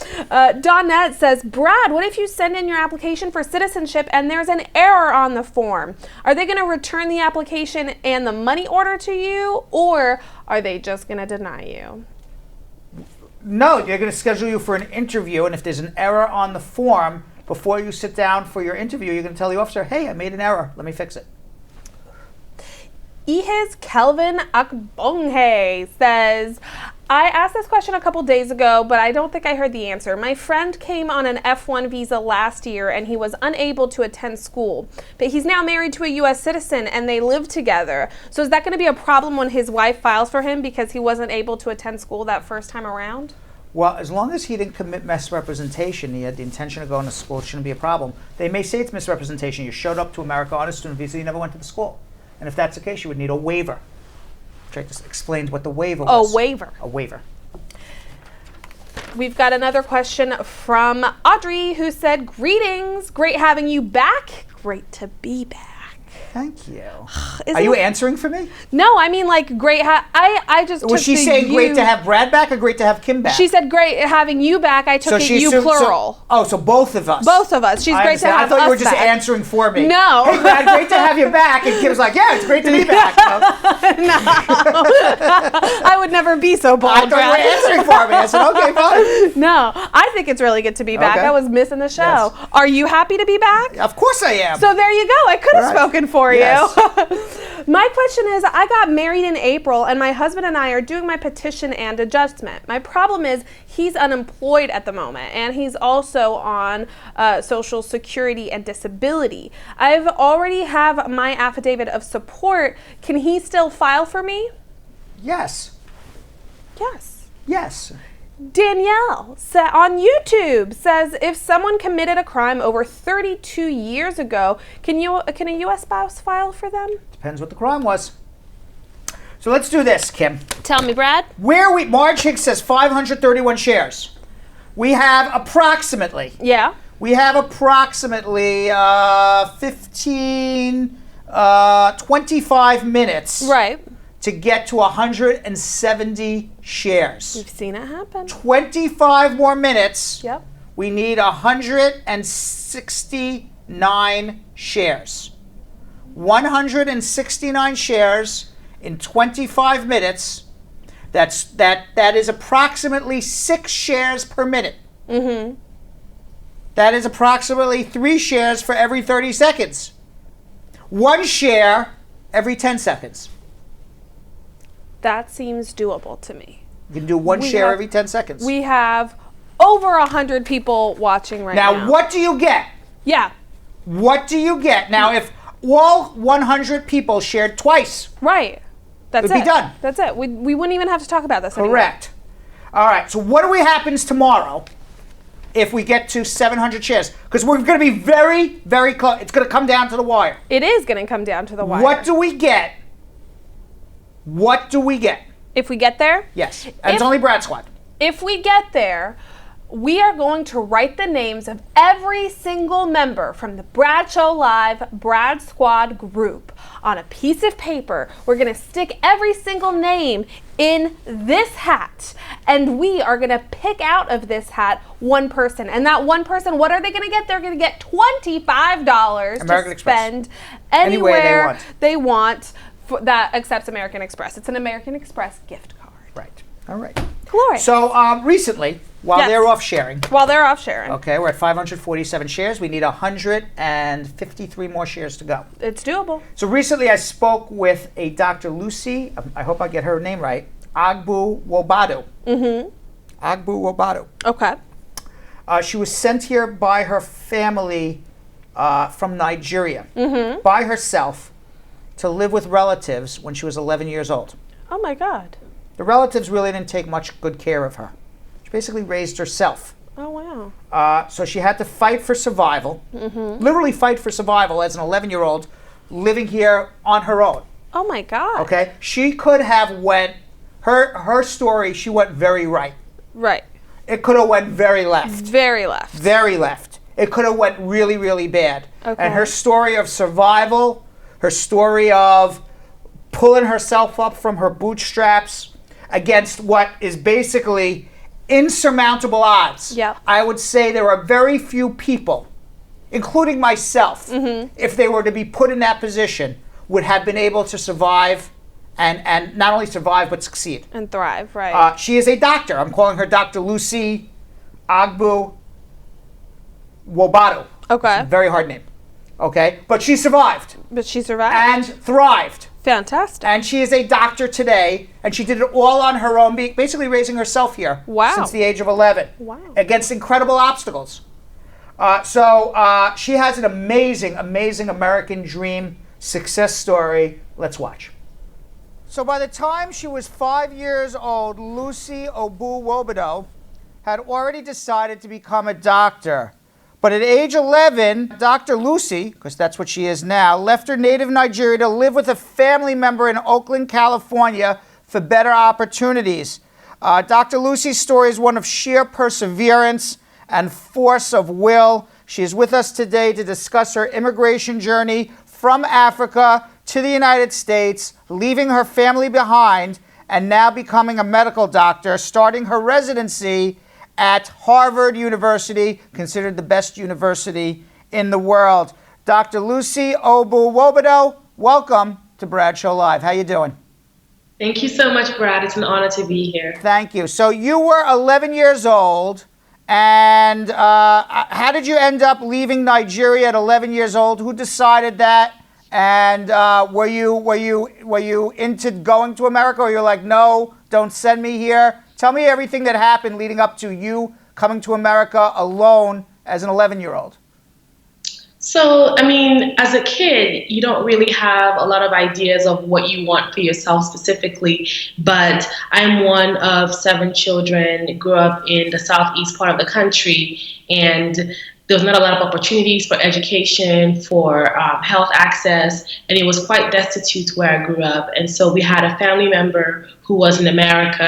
Donette says, Brad, what if you send in your application for citizenship and there's an error on the form? Are they going to return the application and the money order to you, or are they just going to deny you? No, they're going to schedule you for an interview, and if there's an error on the form, before you sit down for your interview, you're going to tell the officer, hey, I made an error. Let me fix it. Ihis Kelvin Akbonghe says, I asked this question a couple days ago, but I don't think I heard the answer. My friend came on an F1 visa last year and he was unable to attend school, but he's now married to a U.S. citizen and they live together. So is that going to be a problem when his wife files for him because he wasn't able to attend school that first time around? Well, as long as he didn't commit misrepresentation, he had the intention of going to school, it shouldn't be a problem. They may say it's misrepresentation. You showed up to America on a student visa, you never went to the school. And if that's the case, you would need a waiver. Which I just explained what the waiver was. A waiver. A waiver. We've got another question from Audrey who said, greetings, great having you back. Great to be back. Thank you. Are you answering for me? No, I mean like great. I just was she saying great to have Brad back or great to have Kim back? She said great having you back. I took it you plural. So both of us. Both of us. She's great to have us back. I thought you were just answering for me. No. Hey Brad, great to have you back. And Kim's like, yeah, it's great to be back. No. I would never be so bold. I thought you were answering for me. I said, okay, fine. No, I think it's really good to be back. Okay. I was missing the show. Yes. Are you happy to be back? Of course I am. So there you go. I could have spoken for Yes. you. My question is, I got married in April and my husband and I are doing my petition and adjustment. My problem is he's unemployed at the moment and he's also on Social Security and disability. I've already have my affidavit of support. Can he still file for me? Yes. Yes. Yes. Danielle on YouTube says, if someone committed a crime over 32 years ago, can a U.S. spouse file for them? Depends what the crime was. So let's do this, Kim. Tell me, Brad. Marge Hicks says 531 shares. We have approximately. Yeah. We have approximately 25 minutes. Right. To get to 170 shares. We've seen it happen. 25 more minutes. Yep. we need 169 shares. 169 shares in 25 minutes. That is approximately 6 shares per minute. Mm-hmm. That is approximately 3 shares for every 30 seconds. 1 share every 10 seconds. That seems doable to me. You can do 1 share every 10 seconds. We have over 100 people watching right now. Now, what do you get? Yeah. What do you get? Now, if all 100 people shared twice. Right. That's it would be done. That's it. We wouldn't even have to talk about this anymore. Correct. All right. So what happens tomorrow if we get to 700 shares? Because we're going to be very, very close. It's going to come down to the wire. It is going to come down to the wire. What do we get? What do we get? If we get there? Yes. And it's only Brad Squad. If we get there, we are going to write the names of every single member from the Bradshaw Live Brad Squad group on a piece of paper. We're going to stick every single name in this hat, and we are going to pick out of this hat one person. And that one person, what are they going to get? They're going to get $25 to spend anywhere they want that accepts American Express. It's an American Express gift card. Right. All right. Glorious. So recently, while they're off sharing. While they're off sharing. Okay, we're at 547 shares. We need 153 more shares to go. It's doable. So recently I spoke with a Dr. Lucy, I hope I get her name right, Ogbu-Nwobodo. Mm-hmm. Ogbu-Nwobodo. Okay. She was sent here by her family from Nigeria, by herself, to live with relatives when she was 11 years old. Oh my God. The relatives really didn't take much good care of her. She basically raised herself. Oh, wow. So she had to fight for survival, literally fight for survival as an 11-year-old living here on her own. Oh my God. Okay? She could have went, her story, she went very right. Right. It could have went very left. Very left. Very left. It could have went really, really bad. Okay. And her story of survival, her story of pulling herself up from her bootstraps against what is basically insurmountable odds. Yep. I would say there are very few people, including myself, if they were to be put in that position, would have been able to survive and not only survive but succeed. And thrive, right. She is a doctor. I'm calling her Dr. Lucy Ogbu-Nwobodo. Okay. It's a very hard name. Okay? But she survived. But she survived. And thrived. Fantastic. And she is a doctor today, and she did it all on her own, basically raising herself here since the age of 11. Wow. Against incredible obstacles. So she has an amazing, amazing American dream success story. Let's watch. So by the time she was 5 years old, Lucy Ogbu-Nwobodo had already decided to become a doctor. But at age 11, Dr. Lucy, because that's what she is now, left her native Nigeria to live with a family member in Oakland, California for better opportunities. Dr. Lucy's story is one of sheer perseverance and force of will. She is with us today to discuss her immigration journey from Africa to the United States, leaving her family behind and now becoming a medical doctor, starting her residency at Harvard University, considered the best university in the world. Dr. Lucy Ogbu-Nwobodo, welcome to Bradshaw Live. How you doing? Thank you so much, Brad. It's an honor to be here. Thank you. So you were 11 years old, and how did you end up leaving Nigeria at 11 years old? Who decided that? And were you into going to America, or you're like, no, don't send me here? Tell me everything that happened leading up to you coming to America alone as an 11-year-old. So, I mean, as a kid, you don't really have a lot of ideas of what you want for yourself specifically, but I'm one of 7 children, grew up in the southeast part of the country, and there was not a lot of opportunities for education, for health access, and it was quite destitute where I grew up. And so we had a family member who was in America.